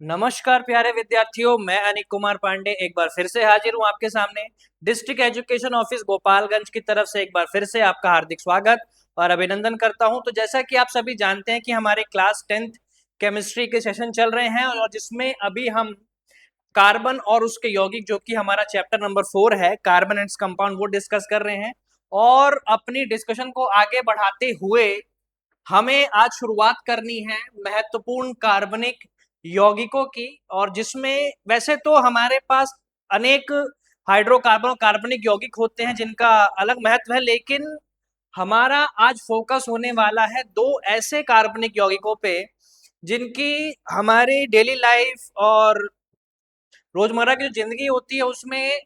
नमस्कार प्यारे विद्यार्थियों, मैं अनिक कुमार पांडे एक बार फिर से हाजिर हूं आपके सामने। डिस्ट्रिक्ट एजुकेशन ऑफिस गोपालगंज की तरफ से एक बार फिर से आपका हार्दिक स्वागत और अभिनंदन करता हूं। तो जैसा कि आप सभी जानते हैं कि हमारे क्लास 10th केमिस्ट्री के सेशन चल रहे हैं और जिसमें अभी हम कार्बन और उसके यौगिक, जो कि हमारा चैप्टर नंबर 4 है, कार्बन एंड कंपाउंड, वो डिस्कस कर रहे हैं। और अपनी डिस्कशन को आगे बढ़ाते हुए हमें आज शुरुआत करनी है महत्वपूर्ण कार्बनिक यौगिकों की, और जिसमें वैसे तो हमारे पास अनेक हाइड्रोकार्बन और कार्बनिक यौगिक होते हैं जिनका अलग महत्व है, लेकिन हमारा आज फोकस होने वाला है दो ऐसे कार्बनिक यौगिकों पे जिनकी हमारी डेली लाइफ और रोजमर्रा की जो जिंदगी होती है उसमें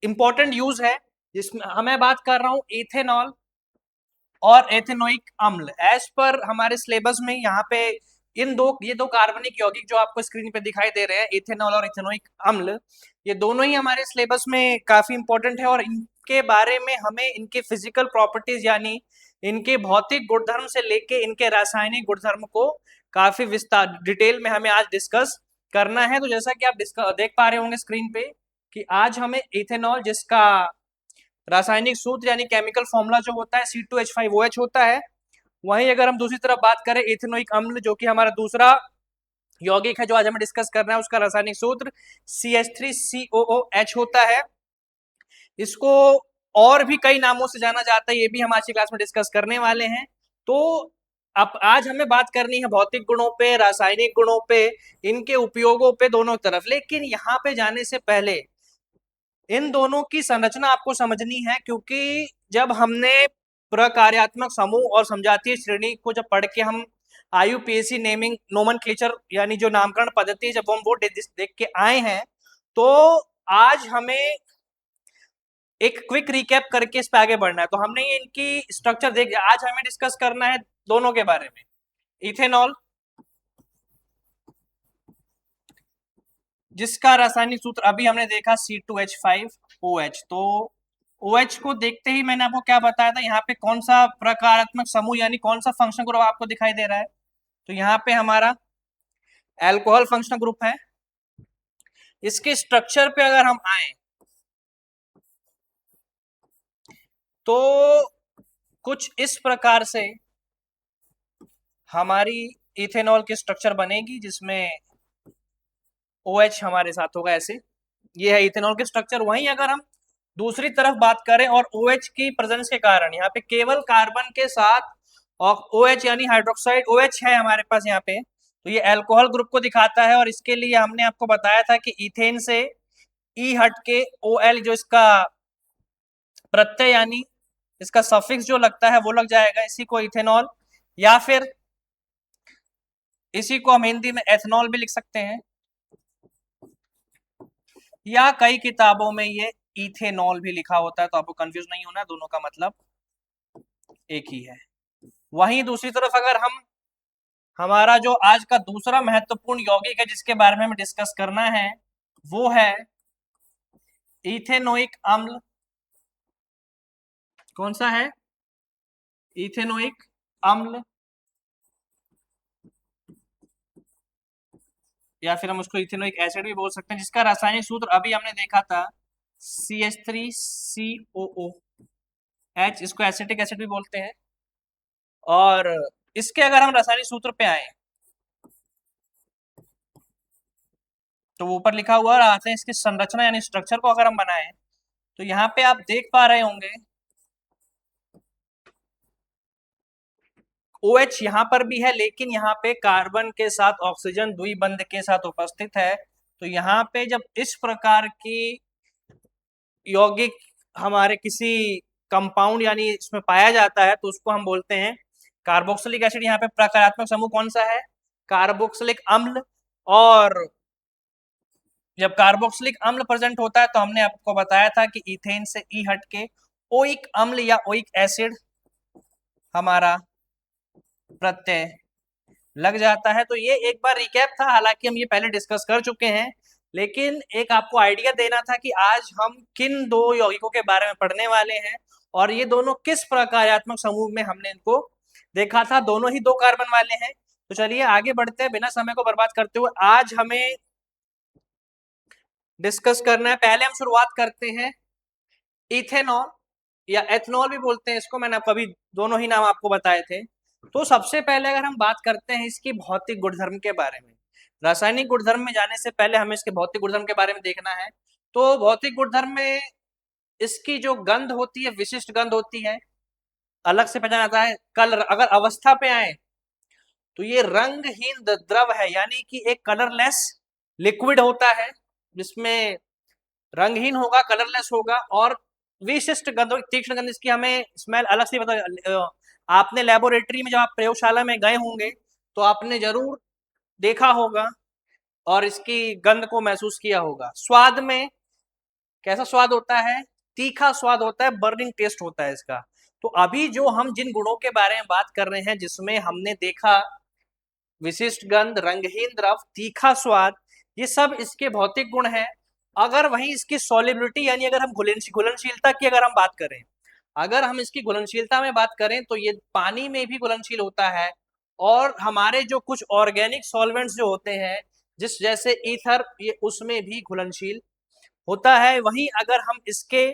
इंपॉर्टेंट यूज है। जिसमें हमें बात कर रहा हूँ इथेनॉल और एथेनोइक अम्ल। एज पर हमारे सिलेबस में यहाँ पे ये दो कार्बनिक यौगिक जो आपको स्क्रीन पे दिखाई दे रहे हैं, इथेनॉल और इथेनोइक अम्ल, ये दोनों ही हमारे सिलेबस में काफी इंपॉर्टेंट है और इनके बारे में हमें इनके फिजिकल प्रॉपर्टीज यानी इनके भौतिक गुणधर्म से लेके इनके रासायनिक गुणधर्म को काफी विस्तार डिटेल में हमें आज डिस्कस करना है। तो जैसा कि आप देख पा रहे होंगे स्क्रीन पे कि आज हमें इथेनॉल, जिसका रासायनिक सूत्र यानी केमिकल फॉर्मूला जो होता है C2H5OH होता है, वहीं अगर हम दूसरी तरफ बात करें इथेनोइक अम्ल, जो कि हमारा दूसरा यौगिक है जो आज हमें डिस्कस करना है, उसका रासायनिक सूत्र CH3COOH होता है। इसको और भी कई नामों से जाना जाता है, ये भी हम आज की क्लास में डिस्कस करने वाले हैं। तो अब आज हमें बात करनी है भौतिक गुणों पे, रासायनिक गुणों पे, इनके उपयोगों पे दोनों तरफ। लेकिन यहाँ पे जाने से पहले इन दोनों की संरचना आपको समझनी है, क्योंकि जब हमने प्रकार्यात्मक समूह और समजातीय श्रेणी को जब पढ़ के हम IUPAC नेमिंग नोमेनक्लेचर यानी जो नामकरण पद्धति जब हम वो देख के आए हैं, तो आज हमें एक क्विक रिकैप करके इस पे आगे बढ़ना है। तो हमने ये इनकी स्ट्रक्चर देख, आज हमें डिस्कस करना है दोनों के बारे में। इथेनॉल, जिसका रासायनिक सूत्र अभी हमने देखा C2H5OH। तो OH को देखते ही मैंने आपको क्या बताया था, यहाँ पे कौन सा प्रकारात्मक समूह यानी कौन सा फंक्शन ग्रुप आपको दिखाई दे रहा है। तो यहाँ पे हमारा एल्कोहल फंक्शनल ग्रुप है। इसके स्ट्रक्चर पे अगर हम आए तो कुछ इस प्रकार से हमारी इथेनॉल की स्ट्रक्चर बनेगी, जिसमें OH हमारे साथ होगा ऐसे। ये है इथेनॉल के स्ट्रक्चर। वहीं अगर हम दूसरी तरफ बात करें और OH की प्रेजेंस के कारण यहाँ पे केवल कार्बन के साथ और OH यानी हाइड्रोक्साइड OH है हमारे पास यहाँ पे, तो ये अल्कोहल ग्रुप को दिखाता है। और इसके लिए हमने आपको बताया था कि इथेन से E हट के OL, जो इसका प्रत्यय यानी इसका सफिक्स जो लगता है वो लग जाएगा, इसी को इथेनॉल या फिर इसी को हम हिंदी में एथनॉल भी लिख सकते हैं, या कई किताबों में ये इथेनॉल भी लिखा होता है। तो आपको कंफ्यूज नहीं होना, दोनों का मतलब एक ही है। वहीं दूसरी तरफ अगर हम हमारा जो आज का दूसरा महत्वपूर्ण यौगिक है जिसके बारे में हमें डिस्कस करना है, वो है इथेनोइक अम्ल। कौन सा है? इथेनोइक अम्ल, या फिर हम उसको इथेनोइक एसिड भी बोल सकते हैं, जिसका रासायनिक सूत्र अभी हमने देखा था CH3COOH। इसको एसिटिक एसिड भी बोलते हैं। और इसके अगर हम रासायनिक सूत्र पे आए तो ऊपर लिखा हुआ आते हैं इसकी संरचना यानी स्ट्रक्चर को अगर हम बनाए तो यहाँ पे आप देख पा रहे होंगे OH यहाँ पर भी है, लेकिन यहाँ पे कार्बन के साथ ऑक्सीजन द्विबंध के साथ उपस्थित है। तो यहाँ पे जब इस प्रकार की यौगिक हमारे किसी कंपाउंड यानी इसमें पाया जाता है तो उसको हम बोलते हैं कार्बोक्सिलिक एसिड। यहाँ पे प्रकारात्मक समूह कौन सा है? कार्बोक्सिलिक अम्ल। और जब कार्बोक्सिलिक अम्ल प्रेजेंट होता है तो हमने आपको बताया था कि इथेन से ई हट के ओइक अम्ल या ओइक एसिड हमारा प्रत्यय लग जाता है। तो ये एक बार रिकैप था, हालांकि हम ये पहले डिस्कस कर चुके हैं, लेकिन एक आपको आइडिया देना था कि आज हम किन दो यौगिकों के बारे में पढ़ने वाले हैं और ये दोनों किस प्रकारात्मक समूह में हमने इनको देखा था। दोनों ही दो कार्बन वाले हैं। तो चलिए आगे बढ़ते हैं बिना समय को बर्बाद करते हुए। आज हमें डिस्कस करना है, पहले हम शुरुआत करते हैं इथेनॉल या एथनॉल भी बोलते हैं इसको, मैंने आपको अभी दोनों ही नाम आपको बताए थे। तो सबसे पहले अगर हम बात करते हैं इसकी भौतिक गुणधर्म के बारे में, रासायनिक गुणधर्म में जाने से पहले हमें इसके भौतिक गुणधर्म के बारे में देखना है। तो भौतिक गुणधर्म में इसकी जो गंध होती है विशिष्ट गंध होती है, अलग से पहचाना जाता है। कलर, अगर अवस्था पे आए तो ये रंगहीन द्रव है, यानी कि एक कलरलेस लिक्विड होता है जिसमें रंगहीन होगा, कलरलेस होगा और विशिष्ट गंध, तीक्ष्ण गंध। इसकी हमें स्मेल अलग से बता, आपने लेबोरेटरी में जब आप प्रयोगशाला में गए होंगे तो आपने जरूर देखा होगा और इसकी गंध को महसूस किया होगा। स्वाद में कैसा स्वाद होता है? तीखा स्वाद होता है, बर्निंग टेस्ट होता है इसका। तो अभी जो हम जिन गुणों के बारे में बात कर रहे हैं, जिसमें हमने देखा विशिष्ट गंध, रंगहीन द्रव, तीखा स्वाद, ये सब इसके भौतिक गुण हैं। अगर वहीं इसकी सॉलिबिलिटी यानी अगर हम घुलनशीलता की अगर हम बात करें, अगर हम इसकी घुलनशीलता में बात करें तो ये पानी में भी घुलनशील होता है और हमारे जो कुछ ऑर्गेनिक सॉल्वेंट्स जो होते हैं जिस जैसे ईथर, ये उसमें भी घुलनशील होता है। वहीं अगर हम इसके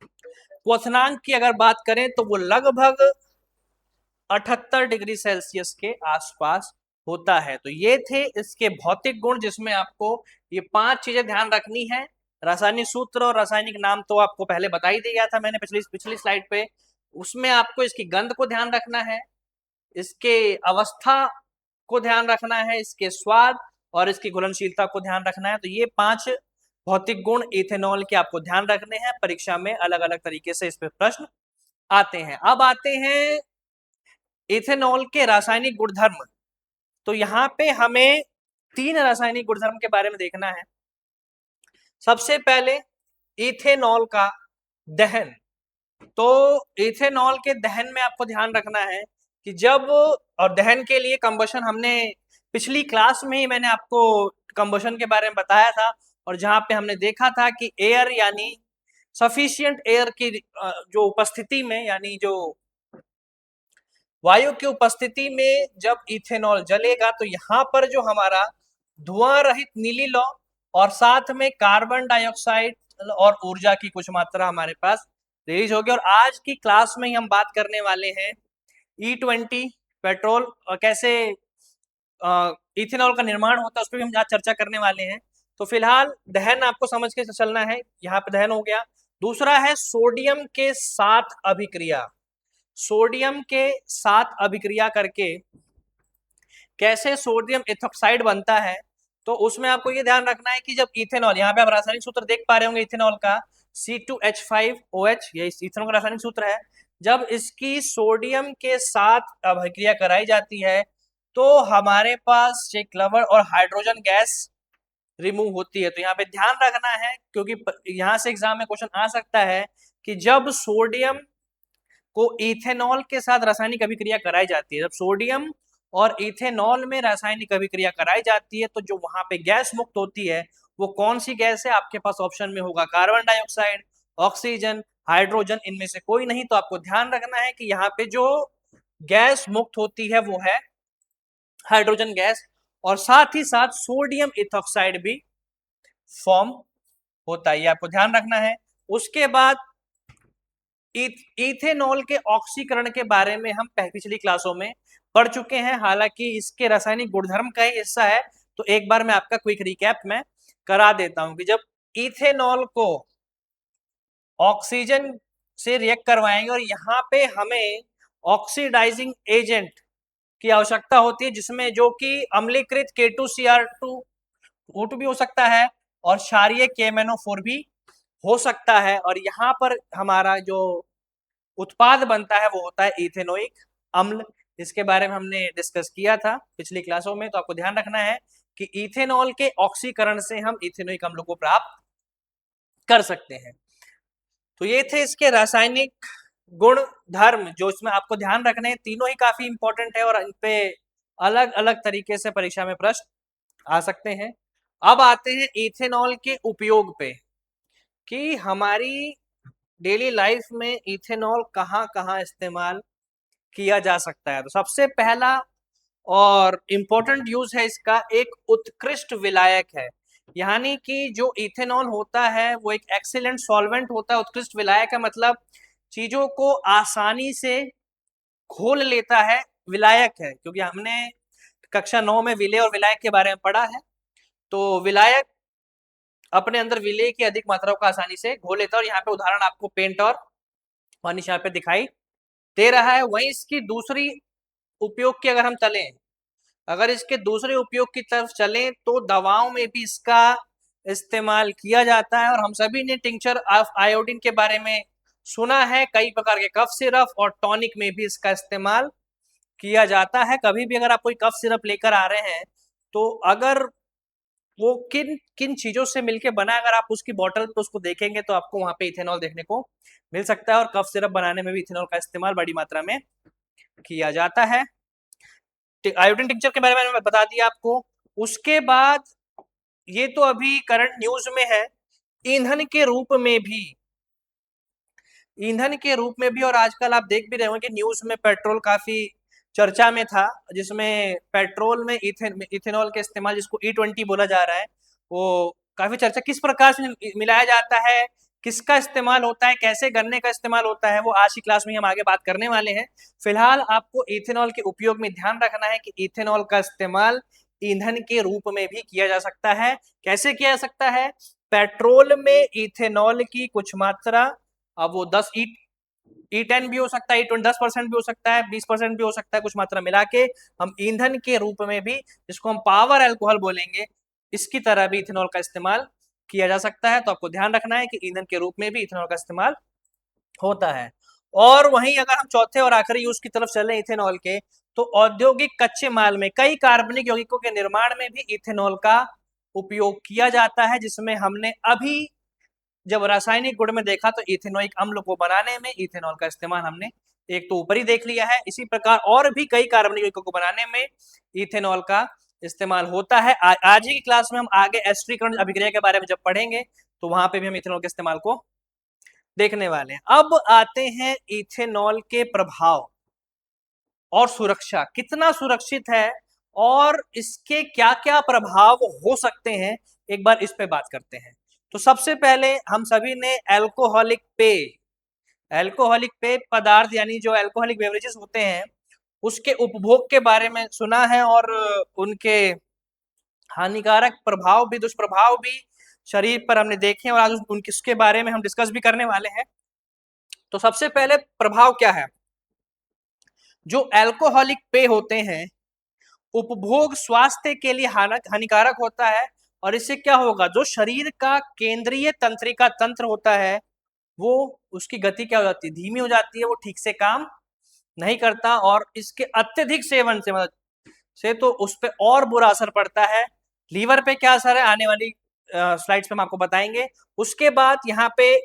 क्वथनांक की अगर बात करें तो वो लगभग 78 डिग्री सेल्सियस के आसपास होता है। तो ये थे इसके भौतिक गुण, जिसमें आपको ये 5 चीजें ध्यान रखनी है। रासायनिक सूत्र और रासायनिक नाम तो आपको पहले बता ही दिया था मैंने पिछली स्लाइड पे। उसमें आपको इसकी गंध को ध्यान रखना है, इसके अवस्था को ध्यान रखना है, इसके स्वाद और इसकी घुलनशीलता को ध्यान रखना है। तो ये 5 भौतिक गुण इथेनॉल के आपको ध्यान रखने हैं। परीक्षा में अलग अलग तरीके से इस पे प्रश्न आते हैं। अब आते हैं इथेनॉल के रासायनिक गुणधर्म। तो यहाँ पे हमें 3 रासायनिक गुणधर्म के बारे में देखना है। सबसे पहले इथेनॉल का दहन। तो इथेनॉल के दहन में आपको ध्यान रखना है कि जब, और दहन के लिए कंबशन, हमने पिछली क्लास में ही मैंने आपको कंबशन के बारे में बताया था और जहां पे हमने देखा था कि एयर यानी सफिशिएंट एयर की जो उपस्थिति में, यानी जो वायु की उपस्थिति में जब इथेनॉल जलेगा तो यहाँ पर जो हमारा धुआं रहित नीली लौ और साथ में कार्बन डाइऑक्साइड और ऊर्जा की कुछ मात्रा हमारे पास रिलीज होगी। और आज की क्लास में ही हम बात करने वाले हैं E20 पेट्रोल और कैसे इथेनॉल का निर्माण होता है, उस पर भी हम आज चर्चा करने वाले हैं। तो फिलहाल दहन आपको समझ के चलना है। यहाँ पे दहन हो गया। दूसरा है सोडियम के साथ अभिक्रिया। सोडियम के साथ अभिक्रिया करके कैसे सोडियम एथोक्साइड बनता है, तो उसमें आपको ये ध्यान रखना है कि जब इथेनॉल, यहाँ पे आप रासायनिक सूत्र देख पा रहे होंगे इथेनॉल का C2H5OH, ये इथेनॉल का रासायनिक सूत्र है। जब इसकी सोडियम के साथ अभिक्रिया कराई जाती है तो हमारे पास एक लवण और हाइड्रोजन गैस रिमूव होती है। तो यहाँ पे ध्यान रखना है, क्योंकि यहाँ से एग्जाम में क्वेश्चन आ सकता है कि जब सोडियम को इथेनॉल के साथ रासायनिक अभिक्रिया कराई जाती है, जब सोडियम और इथेनॉल में रासायनिक अभिक्रिया कराई जाती है तो जो वहां पे गैस मुक्त होती है वो कौन सी गैस है? आपके पास ऑप्शन में होगा कार्बन डाइऑक्साइड, ऑक्सीजन, हाइड्रोजन, इनमें से कोई नहीं। तो आपको ध्यान रखना है कि यहाँ पे जो गैस मुक्त होती है वो है हाइड्रोजन गैस, और साथ ही साथ सोडियम इथॉक्साइड भी फॉर्म होता है, ये आपको ध्यान रखना है। उसके बाद इथेनॉल के ऑक्सीकरण के बारे में हम पिछली क्लासों में पढ़ चुके हैं, हालांकि इसके रासायनिक गुणधर्म का ही हिस्सा है। तो एक बार मैं आपका क्विक रिकैप में करा देता हूं कि जब इथेनॉल को ऑक्सीजन से रिएक्ट करवाएंगे और यहाँ पे हमें ऑक्सीडाइजिंग एजेंट की आवश्यकता होती है, जिसमें जो कि अम्लीकृत K2Cr2O2 भी हो सकता है और क्षारीय KMnO4 भी हो सकता है। और यहाँ पर हमारा जो उत्पाद बनता है वो होता है इथेनोइक अम्ल। इसके बारे में हमने डिस्कस किया था पिछली क्लासों में। तो आपको ध्यान रखना है कि इथेनॉल के ऑक्सीकरण से हम इथेनोइक अम्ल को प्राप्त कर सकते हैं। तो ये थे इसके रासायनिक गुण धर्म, जो इसमें आपको ध्यान रखने हैं। तीनों ही काफी इंपॉर्टेंट है और इन पे अलग अलग तरीके से परीक्षा में प्रश्न आ सकते हैं। अब आते हैं इथेनॉल के उपयोग पे कि हमारी डेली लाइफ में इथेनॉल कहाँ कहाँ इस्तेमाल किया जा सकता है। तो सबसे पहला और इम्पोर्टेंट यूज है इसका, एक उत्कृष्ट विलायक है। यानी कि जो इथेनॉल होता है वो एक एक्सीलेंट सॉल्वेंट होता है। उत्कृष्ट विलायक है मतलब चीजों को आसानी से घोल लेता है, विलायक है। क्योंकि हमने कक्षा 9 में विलेय और विलायक के बारे में पढ़ा है। तो विलायक अपने अंदर विलेय की अधिक मात्रा को आसानी से घोल लेता है, और यहाँ पे उदाहरण आपको पेंट और वार्निश यहाँ पे दिखाई दे रहा है। वहीं इसकी दूसरी उपयोग की अगर हम चलें, अगर इसके दूसरे उपयोग की तरफ चलें तो दवाओं में भी इसका इस्तेमाल किया जाता है। और हम सभी ने टिंचर ऑफ आयोडीन के बारे में सुना है। कई प्रकार के कफ सिरप और टॉनिक में भी इसका इस्तेमाल किया जाता है। कभी भी अगर आप कोई कफ सिरप लेकर आ रहे हैं तो अगर वो किन किन चीजों से मिलके बना है, अगर आप उसकी बोतल पे उसको देखेंगे तो आपको वहां पे इथेनॉल देखने को मिल सकता है। और कफ सिरप बनाने में भी इथेनॉल का इस्तेमाल बड़ी मात्रा में किया जाता है। आयोडीन टिंचर के बारे में मैंने बता दिया आपको। उसके बाद ये तो अभी करंट न्यूज में है, ईंधन के रूप में भी, ईंधन के रूप में भी। और आजकल आप देख भी रहे होंगे कि न्यूज में पेट्रोल काफी चर्चा में था, जिसमें पेट्रोल में इथेनॉल के इस्तेमाल, जिसको E20 बोला जा रहा है, वो काफी चर्चा, किस प्रकार से मिलाया जाता है, किसका इस्तेमाल होता है, कैसे गन्ने का इस्तेमाल होता है, वो आज की क्लास में हम आगे बात करने वाले हैं। फिलहाल आपको इथेनॉल के उपयोग में ध्यान रखना है कि इथेनॉल का इस्तेमाल ईंधन के रूप में भी किया जा सकता है। कैसे किया जा सकता है? पेट्रोल में इथेनॉल की कुछ मात्रा, अब वो 10 E10 भी हो सकता है, E20 10% भी हो सकता है, 20% भी हो सकता है, कुछ मात्रा मिला के हम ईंधन के रूप में भी, जिसको हम पावर अल्कोहल बोलेंगे, इसकी तरह भी इथेनॉल का इस्तेमाल किया जा सकता है। तो आपको ध्यान रखना है कि ईंधन के रूप में भी इथेनॉल का इस्तेमाल होता है। और वहीं अगर हम चौथे और आखिरी यूज की तरफ चलें इथेनॉल के, तो औद्योगिक कच्चे माल में कई कार्बनिक यौगिकों के निर्माण में भी इथेनॉल का उपयोग किया जाता है, जिसमें हमने अभी जब रासायनिक गुण में देखा तो इथेनोइक अम्ल को बनाने में इथेनॉल का इस्तेमाल हमने एक तो ऊपर ही देख लिया है। इसी प्रकार और भी कई कार्बनिक यौगिकों को बनाने में इथेनॉल का इस्तेमाल होता है। आज ही की क्लास में हम आगे एस्टरीकरण अभिक्रिया के बारे में जब पढ़ेंगे तो वहां पे भी हम इथेनॉल के इस्तेमाल को देखने वाले हैं। अब आते हैं इथेनॉल के प्रभाव और सुरक्षा, कितना सुरक्षित है और इसके क्या क्या प्रभाव हो सकते हैं, एक बार इस पे बात करते हैं। तो सबसे पहले हम सभी ने अल्कोहलिक पेय पदार्थ यानी जो अल्कोहलिक बेवरेजेस होते हैं उसके उपभोग के बारे में सुना है, और उनके हानिकारक प्रभाव भी, दुष्प्रभाव भी शरीर पर हमने देखे, और आज उनके उसके बारे में हम डिस्कस भी करने वाले हैं। तो सबसे पहले प्रभाव क्या है? जो अल्कोहलिक पेय होते हैं, उपभोग स्वास्थ्य के लिए हानिकारक होता है। और इससे क्या होगा, जो शरीर का केंद्रीय तंत्रिका तंत्र होता है वो, उसकी गति क्या हो जाती है, धीमी हो जाती है, वो ठीक से काम नहीं करता। और इसके अत्यधिक सेवन से मतलब से तो उस पर और बुरा असर पड़ता है। लीवर पे क्या असर है आने वाली स्लाइड्स पे हम आपको बताएंगे। उसके बाद यहाँ पे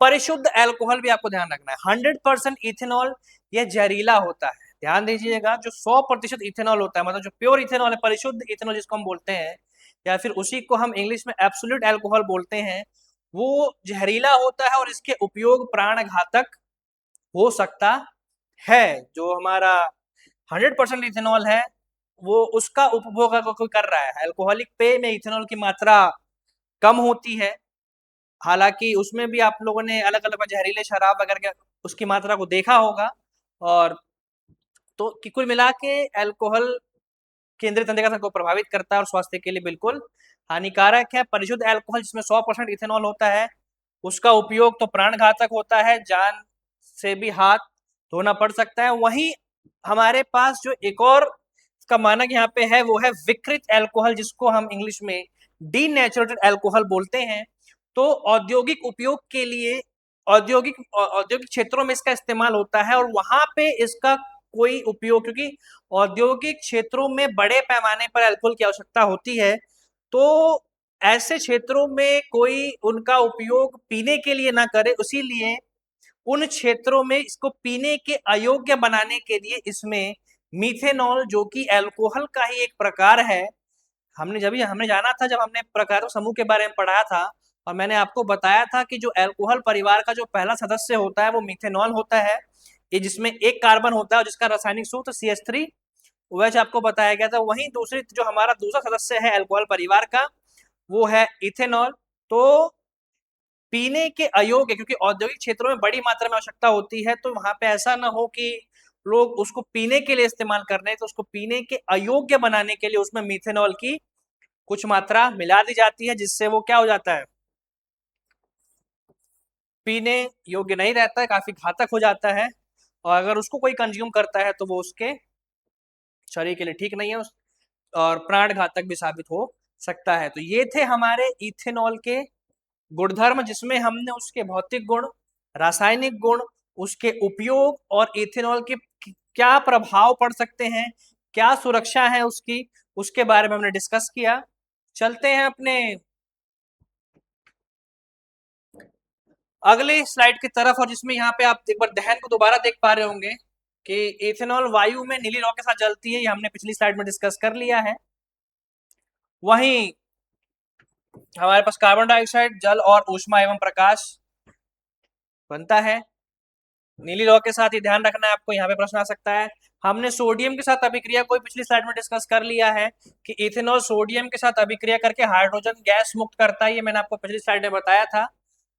परिशुद्ध अल्कोहल भी आपको ध्यान रखना है। 100% इथेनॉल यह जहरीला होता है, ध्यान दीजिएगा। जो 100% इथेनॉल होता है, मतलब जो प्योर इथेनॉल है, परिशुद्ध इथेनॉल जिसको हम बोलते हैं, या फिर उसी को हम इंग्लिश में एब्सोल्यूट अल्कोहल बोलते हैं, वो जहरीला होता है और इसके उपयोग प्राण घातक हो सकता है। जो हमारा 100% इथेनॉल है वो, उसका उपभोग अगर कोई कर रहा है, अल्कोहलिक पेय में इथेनॉल की मात्रा कम होती है। हालांकि उसमें भी आप लोगों ने अलग अलग जहरीले शराब वगैरह उसकी मात्रा को देखा होगा। और तो कि कुल मिला के अल्कोहल केंद्रीय तंत्रिका को प्रभावित करता है और स्वास्थ्य के लिए बिल्कुल हानिकारक है। परिशुद्ध अल्कोहल जिसमें 100% इथेनॉल होता है, उसका उपयोग तो प्राण घातक होता है, जान से भी हाथ धोना पड़ सकता है। वहीं हमारे पास जो एक और का मानक यहाँ पे है वो है विकृत अल्कोहल, जिसको हम इंग्लिश में डीनेचुरेटेड अल्कोहल बोलते हैं। तो औद्योगिक उपयोग के लिए औद्योगिक क्षेत्रों में इसका इस्तेमाल होता है, और वहां पे इसका कोई उपयोग, क्योंकि औद्योगिक क्षेत्रों में बड़े पैमाने पर अल्कोहल की आवश्यकता होती है, तो ऐसे क्षेत्रों में कोई उनका उपयोग पीने के लिए ना करे, इसीलिए उन क्षेत्रों में इसको पीने के अयोग्य बनाने के लिए इसमें मीथेनॉल, जो कि अल्कोहल का ही एक प्रकार है, हमने जाना था जब हमने प्रकारों समूह के बारे में पढ़ाया था, और मैंने आपको बताया था कि जो अल्कोहल परिवार का जो पहला सदस्य होता है वो मीथेनॉल होता है। ये जिसमें एक कार्बन होता है जिसका रासायनिक सूत्र CH3 OH आपको बताया गया था। वहीं दूसरी जो हमारा दूसरा सदस्य है अल्कोहल परिवार का वो है इथेनॉल। तो पीने के अयोग्य, क्योंकि औद्योगिक क्षेत्रों में बड़ी मात्रा में आवश्यकता होती है, तो वहां पे ऐसा ना हो कि लोग उसको पीने के लिए इस्तेमाल कर रहे हैं, तो उसको पीने के अयोग्य बनाने के लिए उसमें मिथेनॉल की कुछ मात्रा मिला दी जाती है, जिससे वो क्या हो जाता है, पीने योग्य नहीं रहता है, काफी घातक हो जाता है। और अगर उसको कोई कंज्यूम करता है तो वो उसके शरीर के लिए ठीक नहीं है और प्राण घातक भी साबित हो सकता है। तो ये थे हमारे इथेनॉल के गुणधर्म, जिसमें हमने उसके भौतिक गुण, रासायनिक गुण, उसके उपयोग और इथेनॉल के क्या प्रभाव पड़ सकते हैं, क्या सुरक्षा है उसकी, उसके बारे में हमने डिस्कस किया। चलते हैं अपने अगले स्लाइड की तरफ, और जिसमें यहाँ पे आप एक बार दहन को दोबारा देख पा रहे होंगे कि इथेनॉल वायु में नीली लौ के साथ जलती है, ये हमने पिछली स्लाइड में डिस्कस कर लिया है। वहीं हमारे पास कार्बन डाइऑक्साइड, जल और ऊष्मा एवं प्रकाश बनता है नीली लौ के साथ। ही ध्यान रखना है आपको, यहाँ पे प्रश्न आ सकता है। हमने सोडियम के साथ अभिक्रिया को पिछली स्लाइड में डिस्कस कर लिया है कि इथेनॉल सोडियम के साथ अभिक्रिया करके हाइड्रोजन गैस मुक्त करता है, ये मैंने आपको पिछली स्लाइड में बताया था।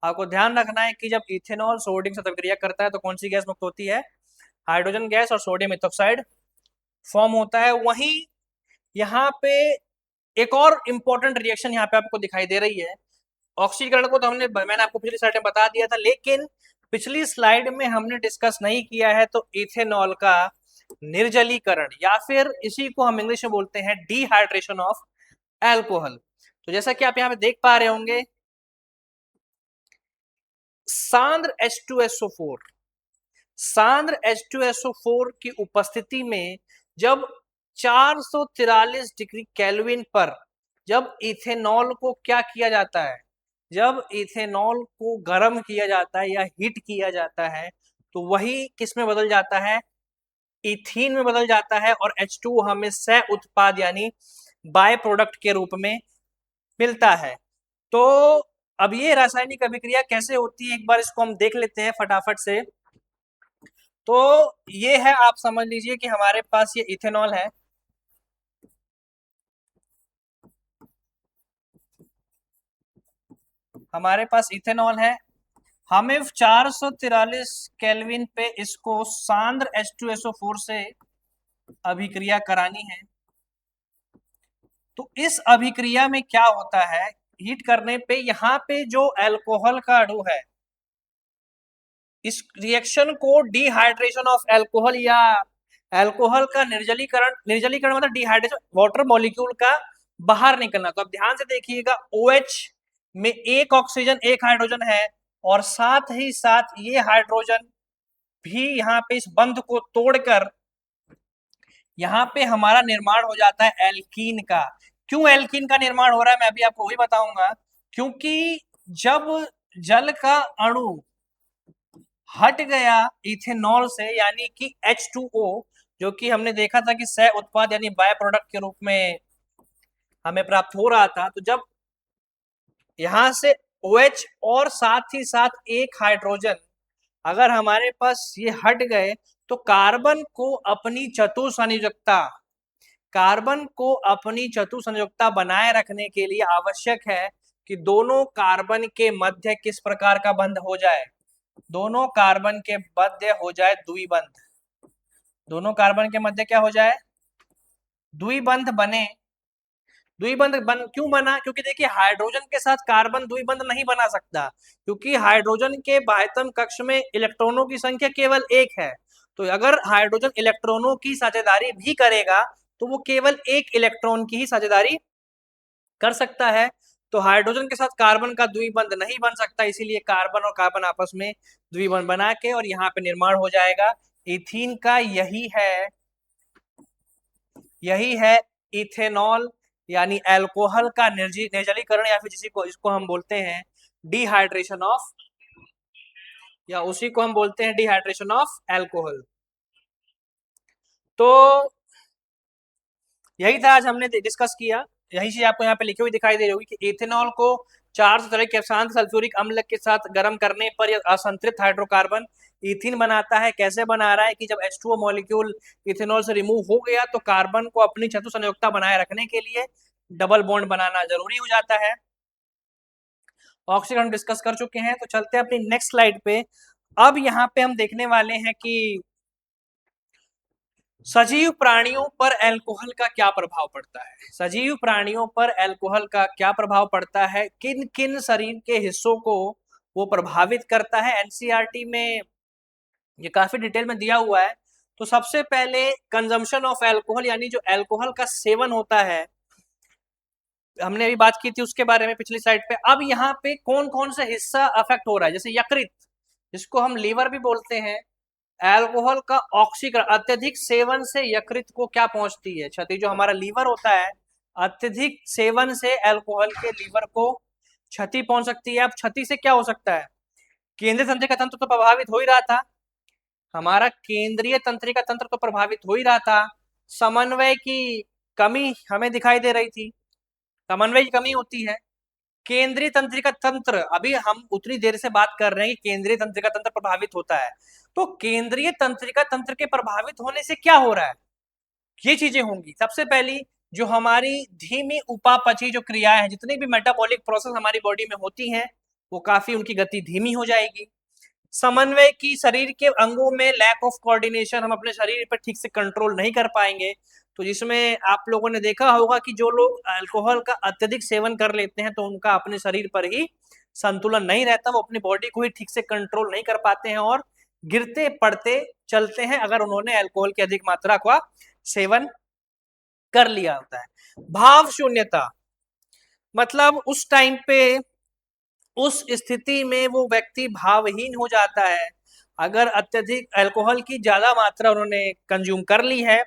आपको ध्यान रखना है कि जब इथेनॉल सोडियम के साथ अभिक्रिया करता है तो कौन सी गैस मुक्त होती है, हाइड्रोजन गैस और सोडियम इथोक्साइड फॉर्म होता है। वहीं यहाँ पे एक और इंपॉर्टेंट रिएक्शन यहाँ पे आपको दिखाई दे रही है। ऑक्सीकरण को तो मैंने आपको पिछली स्लाइड में बता दिया था, लेकिन पिछली स्लाइड में हमने डिस्कस नहीं किया है तो इथेनॉल का निर्जलीकरण, या फिर इसी को हम इंग्लिश में बोलते हैं डिहाइड्रेशन ऑफ अल्कोहल। तो जैसा कि आप यहाँ पे देख पा रहे होंगे, सांद्र H2SO4 सांद्र H2SO4 की उपस्थिति में जब 443 डिग्री केल्विन पर जब इथेनॉल को क्या किया जाता है, जब इथेनॉल को गर्म किया जाता है या हीट किया जाता है, तो वही किस में बदल जाता है, इथीन में बदल जाता है, और H2 हमें सह उत्पाद यानी बाय प्रोडक्ट के रूप में मिलता है। तो अब ये रासायनिक अभिक्रिया कैसे होती है, एक बार इसको हम देख लेते हैं फटाफट से। तो ये है, आप समझ लीजिए कि हमारे पास ये इथेनॉल है, हमारे पास इथेनॉल है, हमें 443 केल्विन पे इसको सांद्र H2SO4 से अभिक्रिया करानी है। तो इस अभिक्रिया में क्या होता है, हीट करने पे यहाँ पे जो अल्कोहल का अणु है, इस रिएक्शन को डिहाइड्रेशन ऑफ अल्कोहल या अल्कोहल का निर्जलीकरण मतलब डिहाइड्रेशन, वाटर मॉलिक्यूल का बाहर निकलना। तो अब ध्यान से देखिएगा, OH में एक ऑक्सीजन एक हाइड्रोजन है, और साथ ही साथ ये हाइड्रोजन भी यहाँ पे इस बंध को तोड़कर यहाँ पे हमारा निर्माण हो जाता है एल्कीन का। क्यों एल्कीन का निर्माण हो रहा है मैं अभी आपको वही बताऊंगा, क्योंकि जब जल का अणु हट गया इथेनॉल से, यानी कि H2O, जो कि हमने देखा था कि सह उत्पाद यानी बाय प्रोडक्ट के रूप में हमें प्राप्त हो रहा था, तो जब यहां से OH और साथ ही साथ एक हाइड्रोजन अगर हमारे पास ये हट गए, तो कार्बन को अपनी चतुसंयुजकता बनाए रखने के लिए आवश्यक है कि दोनों कार्बन के मध्य किस प्रकार का बंध हो जाए, दोनों कार्बन के मध्य हो जाए द्विबंध, दोनों कार्बन के मध्य क्या हो जाए, द्विबंध बने। द्विबंध क्यों बना, क्योंकि देखिए हाइड्रोजन के साथ कार्बन द्विबंध नहीं बना सकता, क्योंकि हाइड्रोजन के बाह्यतम कक्ष में इलेक्ट्रॉनों की संख्या केवल एक है। तो अगर हाइड्रोजन इलेक्ट्रॉनों की साझेदारी भी करेगा तो वो केवल एक इलेक्ट्रॉन की ही साझेदारी कर सकता है। तो हाइड्रोजन के साथ कार्बन का द्विबंध नहीं बन सकता, इसीलिए कार्बन और कार्बन आपस में द्विबंध बना के और यहाँ पे निर्माण हो जाएगा इथीन का। यही है इथेनॉल यानी अल्कोहल का निर्जलीकरण, या फिर इसको हम बोलते हैं डिहाइड्रेशन ऑफ, या उसी को हम बोलते हैं डिहाइड्रेशन ऑफ अल्कोहल। तो यही था आज हमने डिस्कस किया, यही चीज आपको यहाँ पे लिखी हुई दिखाई दे रही होगी कि इथेनॉल को 4 तरह के शांत सल्फ्यूरिक अम्ल के साथ गर्म करने पर यह असंतृप्त हाइड्रोकार्बन इथिन बनाता है। कैसे बना रहा है कि जब H2O मॉलिक्यूल इथेनॉल से रिमूव हो गया तो कार्बन को अपनी चतुः संयोजकता बनाए रखने के लिए डबल बॉन्ड बनाना जरूरी हो जाता है। ऑक्सीजन हम डिस्कस कर चुके हैं, तो चलते हैं अपनी नेक्स्ट स्लाइड पे। अब यहाँ पे हम देखने वाले हैं कि सजीव प्राणियों पर अल्कोहल का क्या प्रभाव पड़ता है। सजीव प्राणियों पर अल्कोहल का क्या प्रभाव पड़ता है, किन किन शरीर के हिस्सों को वो प्रभावित करता है, एनसीईआरटी में ये काफी डिटेल में दिया हुआ है। तो सबसे पहले कंजम्पशन ऑफ अल्कोहल, यानी जो अल्कोहल का सेवन होता है, हमने अभी बात की थी उसके बारे में पिछली स्लाइड पे। अब यहाँ पे कौन कौन सा हिस्सा अफेक्ट हो रहा है, जैसे यकृत, जिसको हम लीवर भी बोलते हैं। अल्कोहल का ऑक्सीकरण, अत्यधिक सेवन से यकृत को क्या पहुंचती है क्षति, जो हमारा लीवर होता है, अत्यधिक सेवन से अल्कोहल के लीवर को क्षति पहुंच सकती है। अब क्षति से क्या हो सकता है, केंद्रीय तंत्रिका तंत्र तो प्रभावित हो ही रहा था, हमारा केंद्रीय तंत्रिका तंत्र तो प्रभावित हो ही रहा था। समन्वय की कमी हमें दिखाई दे रही थी, समन्वय की कमी होती है। केंद्रीय तंत्रिका तंत्र, अभी हम उतनी देर से बात कर रहे हैं कि केंद्रीय तंत्रिका तंत्र प्रभावित होता है, तो केंद्रीय तंत्रिका तंत्र के प्रभावित होने से क्या हो रहा है, ये चीजें होंगी। सबसे पहली, जो हमारी धीमी उपापचयी जो क्रियाएं हैं, जितनी भी मेटाबॉलिक प्रोसेस हमारी बॉडी में होती हैं, वो काफी उनकी गति धीमी हो जाएगी। समन्वय की, शरीर के अंगों में लैक ऑफ कोऑर्डिनेशन, हम अपने शरीर पर ठीक से कंट्रोल नहीं कर पाएंगे। तो जिसमें आप लोगों ने देखा होगा कि जो लोग अल्कोहल का अत्यधिक सेवन कर लेते हैं तो उनका अपने शरीर पर ही संतुलन नहीं रहता, वो अपनी बॉडी को ही ठीक से कंट्रोल नहीं कर पाते हैं और गिरते पड़ते चलते हैं अगर उन्होंने अल्कोहल की अधिक मात्रा का सेवन कर लिया होता है। भाव शून्यता, मतलब उस टाइम पे, उस स्थिति में वो व्यक्ति भावहीन हो जाता है। अगर अत्यधिक अल्कोहल की ज्यादा मात्रा उन्होंने कंज्यूम कर ली है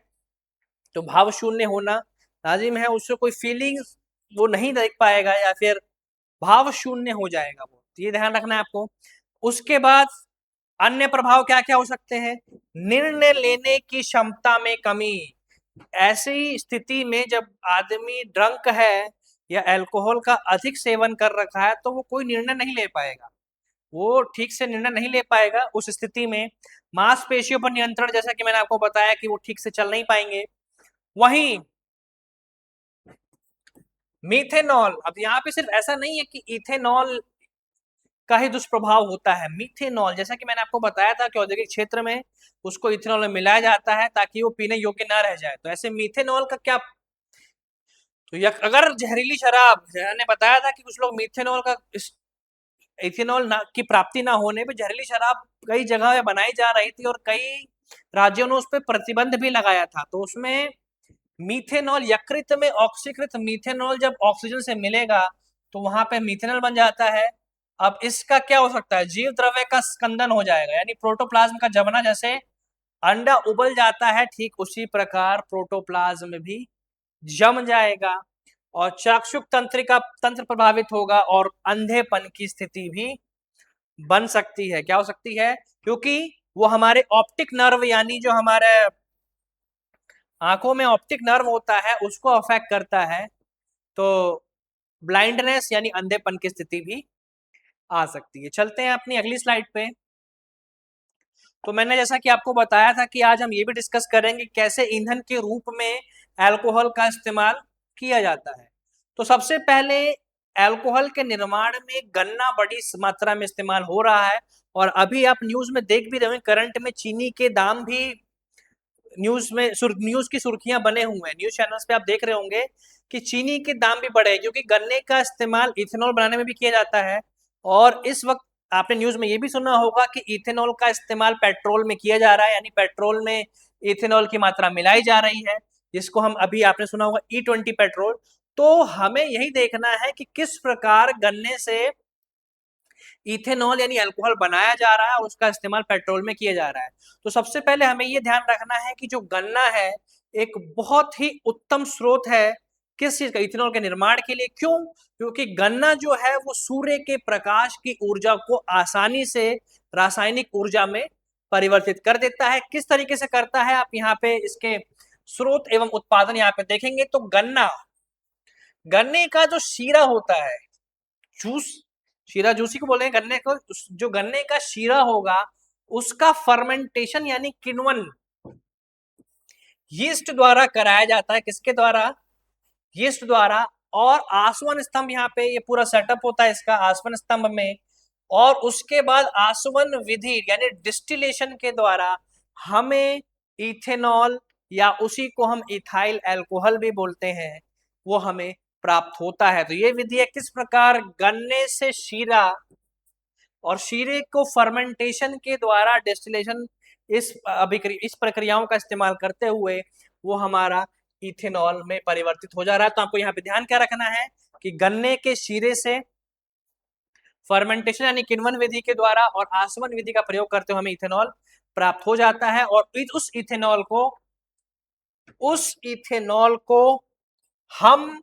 तो भाव शून्य होना लाजिम है, उससे कोई फीलिंग्स वो नहीं देख पाएगा या फिर भाव शून्य हो जाएगा वो, ये ध्यान रखना है आपको। उसके बाद अन्य प्रभाव क्या क्या हो सकते हैं, निर्णय लेने की क्षमता में कमी। ऐसी स्थिति में जब आदमी ड्रंक है या अल्कोहल का अधिक सेवन कर रखा है तो वो कोई निर्णय नहीं ले पाएगा, वो ठीक से निर्णय नहीं ले पाएगा। उस स्थिति में मांसपेशियों पर नियंत्रण, जैसा कि मैंने आपको बताया कि वो ठीक से चल नहीं पाएंगे। वहीं मीथेनॉल, अब यहाँ पे सिर्फ ऐसा नहीं है कि इथेनॉल का ही दुष्प्रभाव होता है, मीथेनॉल, जैसा कि मैंने आपको बताया था कि औद्योगिक क्षेत्र में उसको इथेनॉल में मिलाया जाता है ताकि वो पीने योग्य ना रह जाए। तो ऐसे मीथेनॉल का क्या, तो अगर जहरीली शराब, मैंने बताया था कि कुछ लोग मीथेनॉल का, इथेनॉल ना की प्राप्ति ना होने पे जहरीली शराब कई जगह बनाई जा रही थी और कई राज्यों ने उस पर प्रतिबंध भी लगाया था। तो उसमें मीथेनॉल, यकृत में ऑक्सीकृत मीथेनॉल जब ऑक्सीजन से मिलेगा तो वहां पे मीथेनॉल बन जाता है। अब इसका क्या हो सकता है, जीव द्रव्य का स्कंदन हो जाएगा, यानी प्रोटोप्लाज्म का जमना, जैसे अंडा उबल जाता है ठीक उसी प्रकार प्रोटोप्लाज्म भी जम जाएगा और चाक्षुष तंत्रिका तंत्र प्रभावित होगा और अंधेपन की स्थिति भी बन सकती है। क्या हो सकती है, क्योंकि वो हमारे ऑप्टिक नर्व, यानी जो हमारे आंखों में ऑप्टिक नर्व होता है उसको अफेक्ट करता है, तो ब्लाइंडनेस यानी अंधेपन की स्थिति भी आ सकती है। चलते हैं अपनी अगली स्लाइड पे। तो मैंने जैसा कि आपको बताया था कि आज हम ये भी डिस्कस करेंगे कैसे ईंधन के रूप में अल्कोहल का इस्तेमाल किया जाता है। तो सबसे पहले अल्कोहल के निर्माण में गन्ना बड़ी मात्रा में इस्तेमाल हो रहा है और अभी आप न्यूज में देख भी रहे हैं, करंट में चीनी के दाम भी न्यूज में न्यूज की सुर्खियां बने हुए हैं, न्यूज चैनल्स पे आप देख रहे होंगे कि चीनी के दाम भी बढ़े क्योंकि गन्ने का इस्तेमाल इथेनॉल बनाने में भी किया जाता है। और इस वक्त आपने न्यूज में ये भी सुना होगा कि इथेनॉल का इस्तेमाल पेट्रोल में किया जा रहा है, यानी पेट्रोल में इथेनॉल की मात्रा मिलाई जा रही है, जिसको हम अभी आपने सुना होगा E20 पेट्रोल। तो हमें यही देखना है कि किस प्रकार गन्ने से इथेनॉल यानी अल्कोहल बनाया जा रहा है और उसका इस्तेमाल पेट्रोल में किया जा रहा है। तो सबसे पहले हमें ये ध्यान रखना है कि जो गन्ना है एक बहुत ही उत्तम स्रोत है किस चीज का, इथेनॉल के निर्माण के लिए। क्यों, क्योंकि गन्ना जो है वो सूर्य के प्रकाश की ऊर्जा को आसानी से रासायनिक ऊर्जा में परिवर्तित कर देता है। किस तरीके से करता है, आप यहाँ पे इसके स्रोत एवं उत्पादन यहाँ पे देखेंगे तो गन्ना, गन्ने का जो शीरा होता है, जूस, शीरा जूसी को बोलेंगे गन्ने को, जो गन्ने का शीरा होगा उसका फर्मेंटेशन यानी किण्वन यीस्ट द्वारा कराया जाता है। किसके द्वारा? यीस्ट द्वारा। और आसवन स्तंभ, यहाँ पे ये पूरा सेटअप होता है इसका आसवन स्तंभ में। और उसके बाद आसवन विधि यानी डिस्टिलेशन के द्वारा हमें इथेनॉल या उसी को हम इथाइल अल्कोहल भी बोलते हैं, वो हमें प्राप्त होता है। तो ये विधि है किस प्रकार गन्ने से शीरा और शीरे को फर्मेंटेशन के द्वारा डिस्टिलेशन इस प्रक्रियाओं का इस्तेमाल करते हुए वो हमारा इथेनॉल में परिवर्तित हो जा रहा है। तो आपको यहाँ पे ध्यान क्या रखना है कि गन्ने के शीरे से फर्मेंटेशन यानी किण्वन विधि के द्वारा और आसवन विधि का प्रयोग करते हुए हमें इथेनॉल प्राप्त हो जाता है। और उस इथेनॉल को हम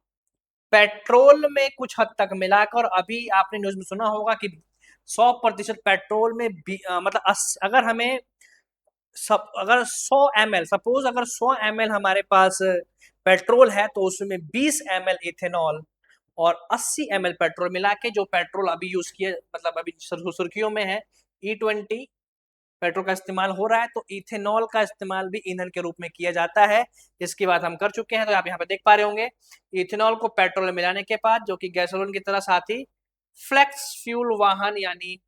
पेट्रोल में कुछ हद तक मिलाकर, अभी आपने न्यूज में सुना होगा कि 100% पेट्रोल में मतलब अगर हमें अगर 100 ml सपोज अगर 100 ml हमारे पास पेट्रोल है तो उसमें 20 ml इथेनॉल और 80 ml पेट्रोल मिला के, जो पेट्रोल अभी यूज किए मतलब अभी सुर्खियों में है E20 पेट्रोल का इस्तेमाल हो रहा है, तो इथेनॉल का इस्तेमाल भी ईंधन के रूप में किया जाता है। इसकी बात हम कर चुके हैं। तो आप यहाँ पे देख पा रहे होंगे इथेनॉल को पेट्रोल में मिलाने के बाद, जो कि गैसोलीन की तरह साथ ही फ्लेक्स फ्यूल वाहन यानी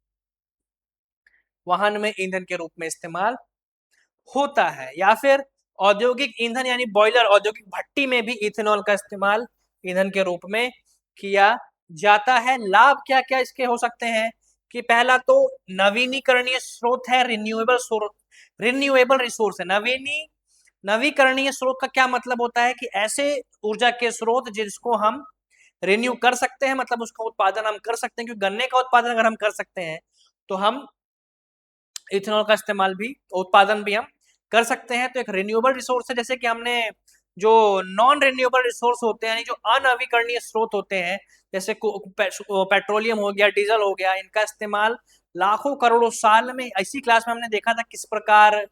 वाहन में ईंधन के रूप में इस्तेमाल होता है। या फिर औद्योगिक ईंधन यानी बॉयलर औद्योगिक भट्टी में भी इथेनॉल का इस्तेमाल ईंधन के रूप में किया जाता है। लाभ क्या क्या इसके हो सकते हैं कि पहला तो नवीनीकरणीय स्रोत है, रिन्यूएबल रिसोर्स है। नवीकरणीय स्रोत का क्या मतलब होता है कि ऐसे ऊर्जा के स्रोत जिसको हम रिन्यू कर सकते हैं, मतलब उसका उत्पादन हम कर सकते हैं, क्योंकि गन्ने का उत्पादन अगर हम कर सकते हैं तो हम इथेनॉल का इस्तेमाल भी उत्पादन भी हम कर सकते हैं। तो एक रिन्यूएबल रिसोर्स है, जैसे कि हमने जो नॉन रिन्यूएबल रिसोर्स होते हैं यानी जो अनवीकरणीय स्रोत होते हैं, जैसे पेट्रोलियम हो गया, डीजल हो गया, इनका इस्तेमाल लाखों करोड़ों साल में, इसी क्लास में हमने देखा था किस प्रकार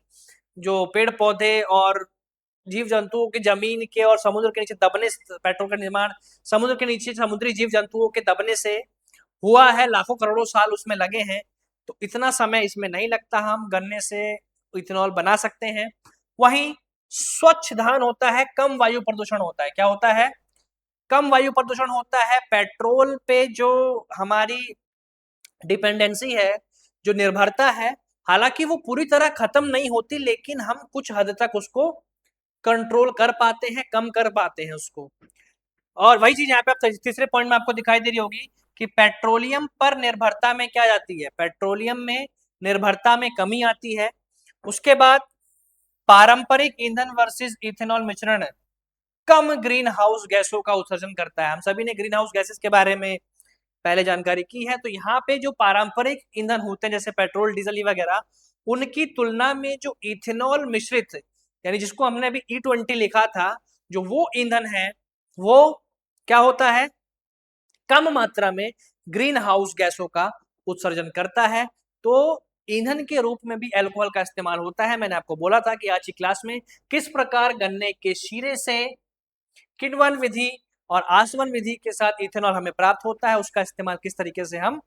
जो पेड़ पौधे और जीव जंतुओं के जमीन के और समुद्र के नीचे दबने पेट्रोल का निर्माण समुद्र के नीचे समुद्री जीव जंतुओं के दबने से हुआ है, लाखों करोड़ों साल उसमें लगे हैं। तो इतना समय इसमें नहीं लगता, हम गन्ने से इथेनॉल बना सकते हैं। वहीं स्वच्छ ईंधन होता है, कम वायु प्रदूषण होता है। क्या होता है? कम वायु प्रदूषण होता है। पेट्रोल पे जो हमारी डिपेंडेंसी है, जो निर्भरता है, हालांकि वो पूरी तरह खत्म नहीं होती, लेकिन हम कुछ हद तक उसको कंट्रोल कर पाते हैं, कम कर पाते हैं उसको। और वही चीज यहाँ पे आप तीसरे पॉइंट में आपको दिखाई दे रही होगी कि पेट्रोलियम पर निर्भरता में क्या जाती है, पेट्रोलियम में निर्भरता में कमी आती है। उसके बाद पारंपरिक ईंधन वर्सेस इथेनॉल मिश्रण कम ग्रीन हाउस गैसों का उत्सर्जन करता है। हम सभी ने ग्रीन हाउस गैसेस के बारे में पहले जानकारी की है। तो यहाँ पे जो पारंपरिक ईंधन होते हैं जैसे पेट्रोल डीजल वगैरह, उनकी तुलना में जो इथेनॉल मिश्रित यानी जिसको हमने अभी E20 लिखा था, जो वो ईंधन है वो क्या होता है, कम मात्रा में ग्रीन हाउस गैसों का उत्सर्जन करता है। तो ईंधन के रूप में भी अल्कोहल का इस्तेमाल होता है। मैंने आपको बोला था कि आज की क्लास में किस प्रकार गन्ने के शीरे से किण्वन विधि और आसवन विधि के साथ इथेनॉल हमें प्राप्त होता है, उसका इस्तेमाल किस तरीके से हम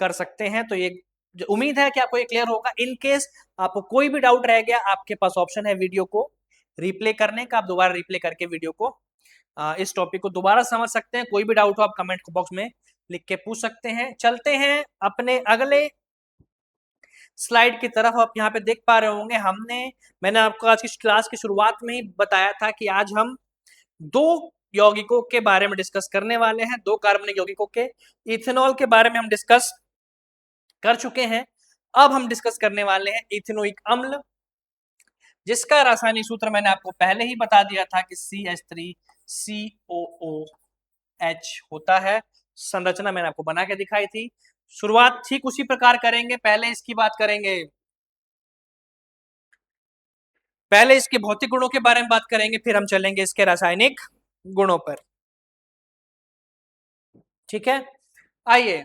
कर सकते हैं। तो ये उम्मीद है कि आपको ये क्लियर होगा। इन केस आपको कोई भी डाउट रह गया, आपके पास ऑप्शन है वीडियो को रिप्ले करने का, आप दोबारा रिप्ले करके वीडियो को इस टॉपिक को दोबारा समझ सकते हैं। कोई भी डाउट हो आप कमेंट बॉक्स में लिख के पूछ सकते हैं। चलते हैं अपने अगले स्लाइड की तरफ। आप यहाँ पे देख पा रहे होंगे मैंने आपको आज की क्लास की शुरुआत में ही बताया था कि आज हम दो यौगिकों के बारे में डिस्कस करने वाले हैं, दो कार्बनिक यौगिकों के। इथेनॉल के बारे में हम डिस्कस कर चुके हैं, अब हम डिस्कस करने वाले हैं इथेनोइक अम्ल, जिसका रासायनिक सूत्र मैंने आपको पहले ही बता दिया था कि CH3COOH होता है। संरचना मैंने आपको बना के दिखाई थी। शुरुआत ठीक उसी प्रकार करेंगे। पहले इसकी बात करेंगे, पहले इसके भौतिक गुणों के बारे में बात करेंगे, फिर हम चलेंगे इसके रासायनिक गुणों पर। ठीक है, आइए।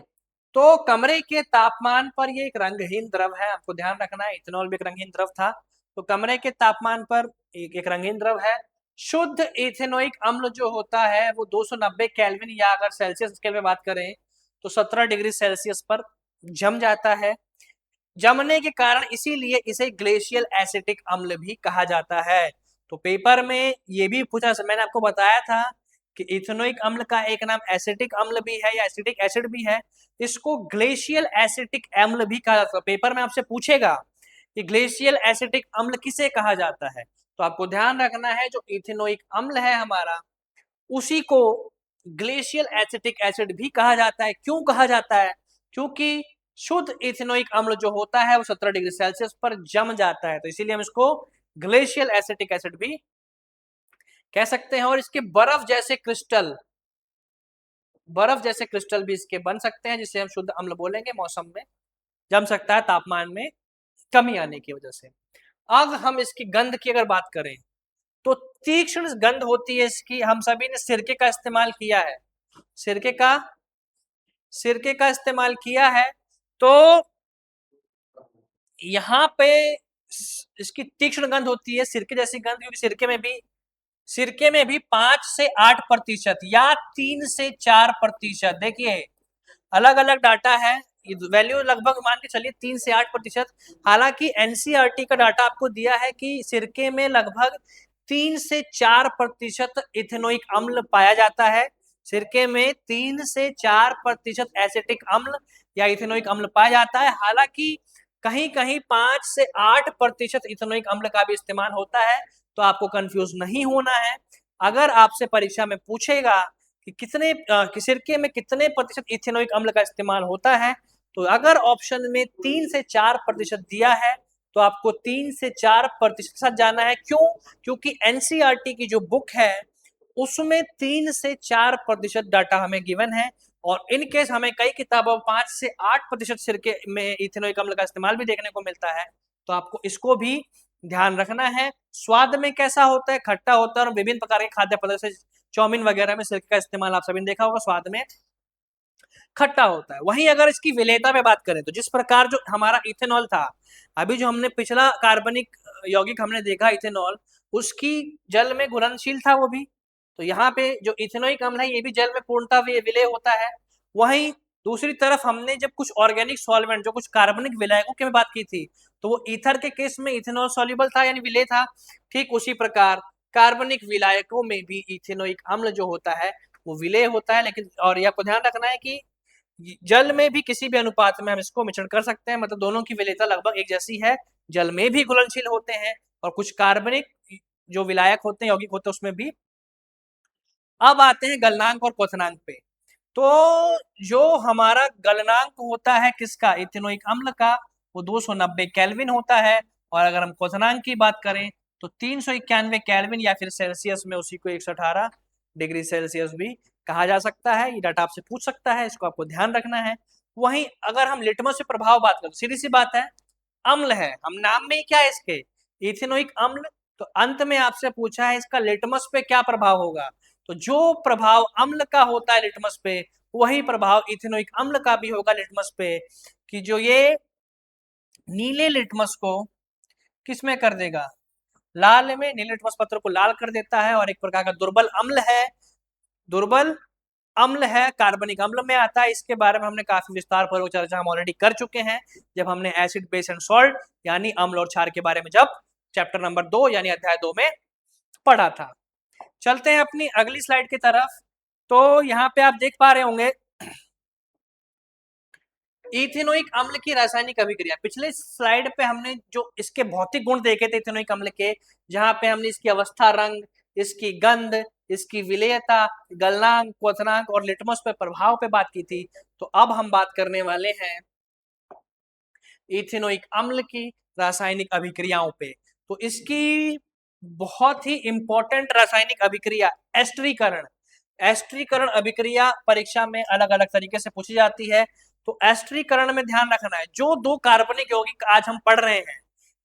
तो कमरे के तापमान पर ये एक रंगहीन द्रव है, आपको ध्यान रखना है। इथेनॉल भी एक रंगहीन द्रव था, तो कमरे के तापमान पर एक रंगीन द्रव है। शुद्ध इथेनोइक अम्ल जो होता है वो 290 केल्विन, या अगर सेल्सियस स्केल में बात करें तो 17 डिग्री सेल्सियस पर जम जाता है। जमने के कारण, इसीलिए इसे ग्लेशियल एसिटिक अम्ल भी कहा जाता है। तो पेपर में ये भी पूछा, मैंने आपको बताया था कि इथेनोइक अम्ल का एक नाम एसिटिक अम्ल भी है या एसिटिक एसिड भी है, इसको ग्लेशियल एसिटिक अम्ल भी कहा जाता है। पेपर में आपसे पूछेगा कि ग्लेशियल एसिटिक अम्ल किसे कहा जाता है, तो आपको ध्यान रखना है जो इथेनोइक अम्ल है हमारा, उसी को ग्लेशियल एसिटिक एसिड भी कहा जाता है। क्यों कहा जाता है? क्योंकि शुद्ध इथेनोइक अम्ल जो होता है वो 17 डिग्री सेल्सियस पर जम जाता है, तो इसीलिए हम इसको ग्लेशियल एसिटिक एसिड भी कह सकते हैं। और इसके बर्फ जैसे क्रिस्टल भी इसके बन सकते हैं, जिसे हम शुद्ध अम्ल बोलेंगे। मौसम में जम सकता है तापमान में कमी आने की वजह से। अब हम इसकी गंध की अगर बात करें तो तीक्ष्ण गंध होती है इसकी। हम सभी ने सिरके का इस्तेमाल किया है, सिरके का इस्तेमाल किया है, तो यहाँ पे इसकी तीक्ष्ण गंध होती है, सिरके जैसी गंध, क्योंकि सिरके में भी 5 से 8% या 3 से 4%, देखिए अलग अलग डाटा है, वैल्यू लगभग मान के चलिए 3 से 8%। हालांकि एनसीईआरटी का डाटा आपको दिया है कि सिरके में लगभग 3 से 4% इथेनोइक अम्ल पाया जाता है। सिरके में 3 से 4% एसिटिक अम्ल या इथेनोइक अम्ल पाया जाता है। हालांकि कहीं कहीं 5 से 8% इथेनोइक अम्ल का भी इस्तेमाल होता है, तो आपको कंफ्यूज नहीं होना है। अगर आपसे परीक्षा में पूछेगा कि सिरके में कितने प्रतिशत इथेनोइक अम्ल का इस्तेमाल होता है, तो अगर ऑप्शन में 3 से 4% दिया है तो आपको 3 से 4% जाना है। क्यों? क्योंकि एनसीईआरटी की जो बुक है उसमें 3 से 4% डाटा हमें गिवन है, और इन केस हमें कई किताबों 5 से 8% सिरके में इथेनोइक अम्ल का इस्तेमाल भी देखने को मिलता है, तो आपको इसको भी ध्यान रखना है। स्वाद में कैसा होता है? खट्टा होता है, और विभिन्न प्रकार के खाद्य पदार्थ से चाउमीन वगैरह में सिरके का इस्तेमाल आप सभी ने देखा होगा, स्वाद में खट्टा होता है। वहीं अगर इसकी विलेयता पे बात करें तो जिस प्रकार जो हमारा इथेनॉल था, अभी जो हमने पिछला कार्बनिक यौगिक हमने देखा इथेनॉल, उसकी जल में घुलनशील था वो भी, तो यहाँ पे जो इथेनोइक अम्ल है ये भी जल में पूर्णतः विलेय होता है। वहीं दूसरी तरफ हमने जब कुछ ऑर्गेनिक सॉल्वेंट, जो कुछ कार्बनिक विलायकों की बात की थी, तो वो ईथर के केस में इथेनॉल सॉल्युबल था यानी विलेय था। ठीक उसी प्रकार कार्बनिक विलायकों में भी इथेनोइक अम्ल जो होता है वो विलेय होता है। लेकिन और यह आपको ध्यान रखना है कि जल में भी किसी भी अनुपात में हम इसको मिश्रण कर सकते हैं, मतलब दोनों की विलेयता लगभग एक जैसी है। जल में भी घुलनशील होते हैं और कुछ कार्बनिक जो विलायक होते हैं, यौगिक होते हैं, उसमें भी। अब आते हैं गलनांक और क्वथनांक पे। तो जो हमारा गलनांक होता है किसका? इथेनोइक अम्ल का, वो 290 केल्विन होता है। और अगर हम क्वथनांक की बात करें तो 391 केल्विन, या फिर सेल्सियस में उसी को 118 डिग्री सेल्सियस भी कहा जा सकता है। ये डाटा आपसे पूछ सकता है, इसको आपको ध्यान रखना है। वहीं अगर हम लिटमस से प्रभाव बात करें, सीधी सी बात है, अम्ल है, हम नाम में ही क्या है इसके, इथेनोइक अम्ल, तो अंत में आपसे पूछा है इसका लिटमस पे क्या प्रभाव होगा। तो जो प्रभाव अम्ल का होता है लिटमस पे, वही प्रभाव इथेनोइक अम्ल का भी होगा लिटमस पे, कि जो ये नीले लिटमस को किसमें कर देगा, लाल में, नीले लिटमस पत्र को लाल कर देता है। और एक प्रकार का दुर्बल अम्ल है, दुर्बल अम्ल है, कार्बनिक अम्ल में आता है। इसके बारे में हमने काफी विस्तार पूर्वक चर्चा हम ऑलरेडी कर चुके हैं, जब हमने एसिड बेस एंड सॉल्ट यानी अम्ल और क्षार के बारे में जब चैप्टर नंबर 2 यानी अध्याय 2 में पढ़ा था। चलते हैं अपनी अगली स्लाइड की तरफ। तो यहाँ पे आप देख पा रहे होंगे इथेनोइक अम्ल की रासायनिक अभिक्रिया। पिछले स्लाइड पे हमने जो इसके भौतिक गुण देखे थे इथेनोइक अम्ल के, जहां पे हमने इसकी अवस्था, रंग, इसकी गंध, इसकी विलेयता, गलनांक, क्वथनांक और लिटमस पे प्रभाव पे बात की थी। तो अब हम बात करने वाले हैं इथेनोइक अम्ल की रासायनिक अभिक्रियाओं पे। तो इसकी बहुत ही इंपॉर्टेंट रासायनिक अभिक्रिया एस्टरीकरण, एस्टरीकरण अभिक्रिया परीक्षा में अलग अलग तरीके से पूछी जाती है। तो एस्टरीकरण में ध्यान रखना है, जो दो कार्बनिक यौगिक आज हम पढ़ रहे हैं,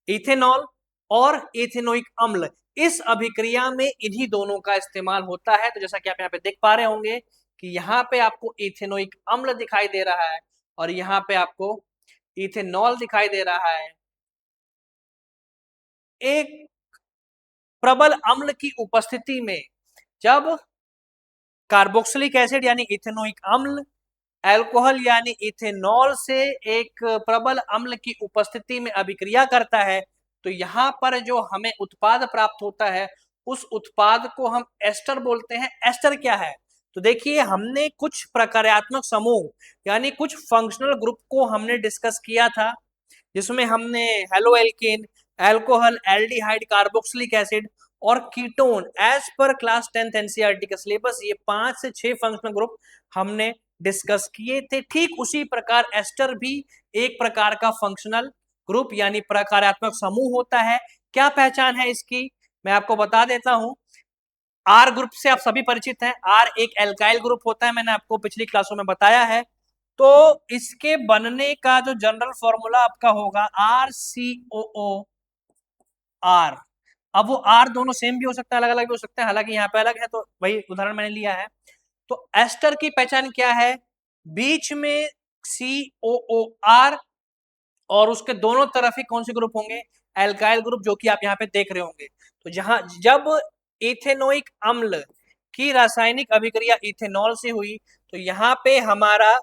इथेनॉल और इथेनोइक अम्ल, इस अभिक्रिया में इन्हीं दोनों का इस्तेमाल होता है। तो जैसा कि आप यहाँ पे देख पा रहे होंगे कि यहाँ पे आपको इथेनोइक अम्ल दिखाई दे रहा है और यहाँ पे आपको इथेनॉल दिखाई दे रहा है। एक प्रबल अम्ल की उपस्थिति में जब कार्बोक्सिलिक एसिड यानी इथेनोइक अम्ल अल्कोहल यानी इथेनॉल से एक प्रबल अम्ल की उपस्थिति में अभिक्रिया करता है, तो यहाँ पर जो हमें उत्पाद प्राप्त होता है उस उत्पाद को हम एस्टर बोलते हैं। एस्टर क्या है? तो देखिए, हमने कुछ प्रकार्यात्मक समूह यानी कुछ फंक्शनल ग्रुप को हमने डिस्कस किया था, जिसमें हमने haloalkane, alcohol, aldehyde, carboxylic acid और ketone as per class 10th NCERT का सिलेबस, ये 5 से 6 फंक्शनल ग्रुप हमने डिस्कस किए थे। ठीक उसी प्रकार एस्टर भी एक प्रकार का फंक्शनल ग्रुप यानी प्रकार्यात्मक समूह होता है। क्या पहचान है इसकी, मैं आपको बता देता हूं। आर ग्रुप से आप सभी परिचित हैं। आर एक एल्काइल ग्रुप होता है, मैंने आपको पिछली क्लासों में बताया है। तो इसके बनने का जो जनरल फॉर्मूला आपका होगा RCOO R। अब वो आर दोनों सेम भी हो सकता है, अलग अलग भी हो सकता है, हालांकि यहाँ पे अलग है तो वही उदाहरण मैंने लिया है। तो एस्टर की पहचान क्या है? बीच में COOR और उसके दोनों तरफ ही कौन से ग्रुप होंगे? एल्काइल ग्रुप, जो कि आप यहाँ पे देख रहे होंगे। तो जब इथेनोइक अम्ल की रासायनिक अभिक्रिया इथेनॉल से हुई, तो यहाँ पे हमारा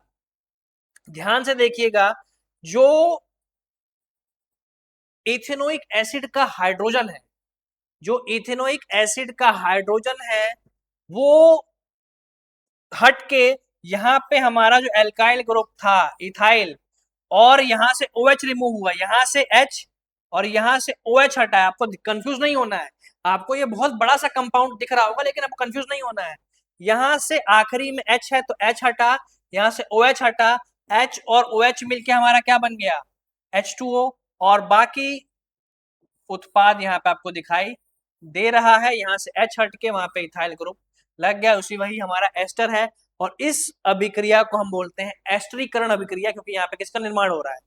ध्यान से देखिएगा, जो इथेनोइक एसिड का हाइड्रोजन है, जो इथेनोइक एसिड का हाइड्रोजन है वो हट के यहाँ पे हमारा जो एल्काइल ग्रुप था इथाइल, और यहाँ से OH रिमूव हुआ, यहाँ से H और यहाँ से OH हटा है। आपको कंफ्यूज नहीं होना है, आपको ये बहुत बड़ा सा कंपाउंड दिख रहा होगा लेकिन आपको कंफ्यूज नहीं होना है। यहाँ से आखिरी में H है तो H हटा, यहाँ से OH हटा, H और OH मिलके हमारा क्या बन गया? H2O। और बाकी उत्पाद यहाँ पे आपको दिखाई दे रहा है, यहाँ से H हट के वहां पे इथाइल ग्रुप लग गया, उसी वही हमारा एस्टर है। और इस अभिक्रिया को हम बोलते हैं एस्टरीकरण अभिक्रिया, क्योंकि यहाँ पे किसका निर्माण हो रहा है?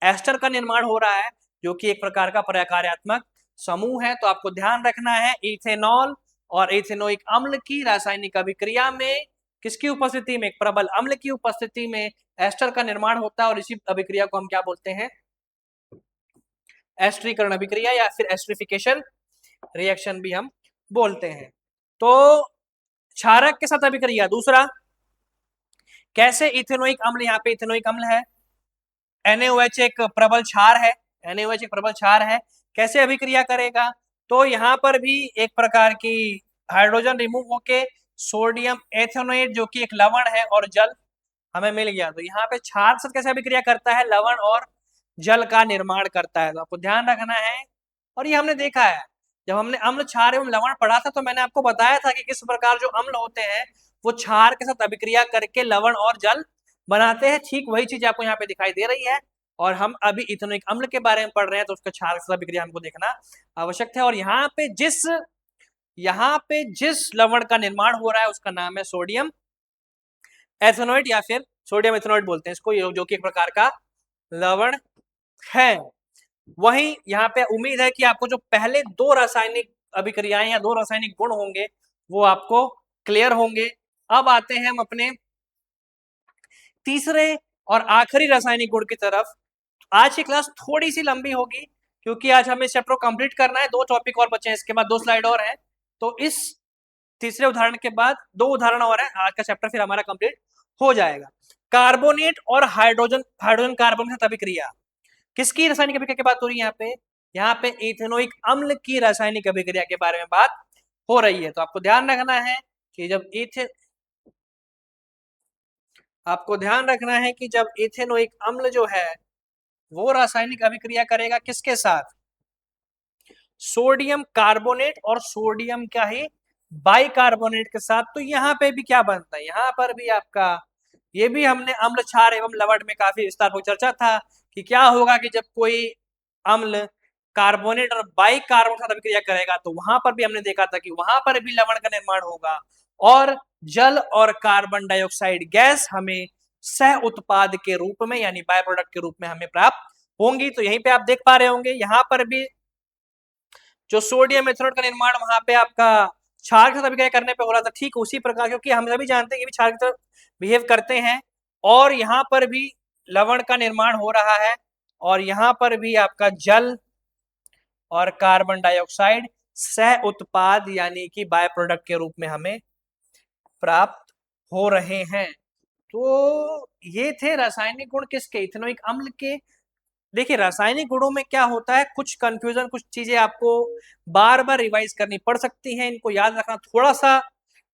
एस्टर का निर्माण हो रहा है, जो कि एक प्रकार का प्रकार्यात्मक समूह है। तो आपको ध्यान रखना है, इथेनॉल और इथेनोइक अम्ल की रासायनिक अभिक्रिया में किसकी उपस्थिति में? एक प्रबल अम्ल की उपस्थिति में एस्टर का निर्माण होता है, और इसी अभिक्रिया को हम क्या बोलते हैं? एस्टरीकरण अभिक्रिया या फिर एस्टरिफिकेशन रिएक्शन भी हम बोलते हैं। तो क्षारक के साथ अभिक्रिया दूसरा, कैसे? इथेनोइक अम्ल, यहाँ पे इथेनोइक अम्ल है, NaOH एक प्रबल क्षार है, NaOH एक प्रबल क्षार है, कैसे अभिक्रिया करेगा? तो यहाँ पर भी एक प्रकार की हाइड्रोजन रिमूव होके सोडियम एथेनोएट, जो कि एक लवण है, और जल हमें मिल गया। तो यहाँ पे क्षार के साथ कैसे अभिक्रिया करता है? लवण और जल का निर्माण करता है। तो आपको ध्यान रखना है, और ये हमने देखा है जब हमने अम्ल, क्षार एवं लवण पढ़ा था, तो मैंने आपको बताया था कि किस प्रकार जो अम्ल होते हैं वो क्षार के साथ अभिक्रिया करके लवण और जल बनाते हैं। ठीक वही चीज आपको यहाँ पे दिखाई दे रही है, और हम अभी इथेनोइक अम्ल के बारे में पढ़ रहे हैं, तो उसका क्षार के साथ अभिक्रिया हमको देखना आवश्यक है। और यहाँ पे जिस लवण का निर्माण हो रहा है उसका नाम है सोडियम एथेनोएट, या फिर सोडियम एथेनोएट बोलते हैं इसको, जो कि एक प्रकार का लवण है। वही यहाँ पे उम्मीद है कि आपको जो पहले दो रासायनिक अभिक्रियाएं या दो रासायनिक गुण होंगे वो आपको क्लियर होंगे। अब आते हैं हम अपने तीसरे और आखिरी रासायनिक गुण की तरफ। आज की क्लास थोड़ी सी लंबी होगी, क्योंकि आज हमें इस चैप्टर को कंप्लीट करना है, 2 टॉपिक और बचे हैं, इसके बाद 2 स्लाइड और हैं। तो इस तीसरे उदाहरण के बाद 2 उदाहरण और हैं, आज का चैप्टर फिर हमारा कंप्लीट हो जाएगा। कार्बोनेट और हाइड्रोजन कार्बन के साथ अभिक्रिया, किसकी रासायनिक अभिक्रिया की बात हो रही है? यहाँ पे इथेनोइक अम्ल की रासायनिक अभिक्रिया के बारे में बात हो रही है। तो आपको ध्यान रखना है कि जब इथेनोइक अम्ल जो है वो रासायनिक अभिक्रिया करेगा किसके साथ? सोडियम कार्बोनेट और सोडियम क्या है? बाइकार्बोनेट के साथ। तो यहाँ पे भी क्या बनता है? यहाँ पर भी आपका, ये भी हमने अम्ल, क्षार एवं लवण में काफी विस्तार पर चर्चा था कि क्या होगा कि जब कोई अम्ल कार्बोनेट और बाइकार्बोनेट के साथ अभिक्रिया करेगा, तो वहां पर भी हमने देखा था कि वहां पर भी लवण का निर्माण होगा, और जल और कार्बन डाइऑक्साइड गैस हमें सह उत्पाद के रूप में यानी बाय प्रोडक्ट के रूप में हमें प्राप्त होंगी। तो यहीं पे आप देख पा रहे होंगे, यहाँ पर भी जो सोडियम एथेनोएट का निर्माण वहां पे आपका क्षार के साथ अभिक्रिया करने पे हो रहा था, ठीक उसी प्रकार, क्योंकि हम सभी जानते हैं कि क्षार की तरह बिहेव करते हैं, और यहाँ पर भी लवण का निर्माण हो रहा है, और यहाँ पर भी आपका जल और कार्बन डाइऑक्साइड सह उत्पाद यानी कि बाय प्रोडक्ट के रूप में हमें प्राप्त हो रहे हैं। तो ये थे रासायनिक गुण किसके, इथेनोइक अम्ल के। देखिए रासायनिक गुणों में क्या होता है, कुछ कंफ्यूजन, कुछ चीजें आपको बार बार रिवाइज करनी पड़ सकती हैं, इनको याद रखना थोड़ा सा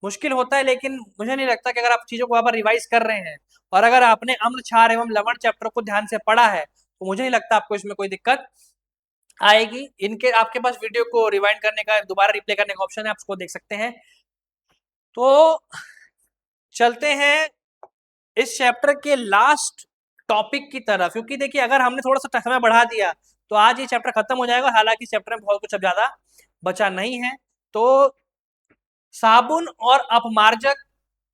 मुश्किल होता है, लेकिन मुझे नहीं लगता कि अगर आप चीजों को बार बार रिवाइज कर रहे हैं और अगर आपने अम्ल क्षार एवं लवण चैप्टर को ध्यान से पढ़ा है तो मुझे नहीं लगता आपको इसमें कोई दिक्कत आएगी। इनके आपके पास वीडियो को रिवाइंड करने का, दोबारा रिप्ले करने का ऑप्शन है, आप उसको देख सकते हैं। तो चलते हैं इस चैप्टर के लास्ट टॉपिक की तरफ, क्योंकि देखिए अगर हमने थोड़ा सा समय बढ़ा दिया तो आज ये चैप्टर खत्म हो जाएगा, हालांकि चैप्टर में बहुत कुछ अब ज्यादा बचा नहीं है। तो साबुन और अपमार्जक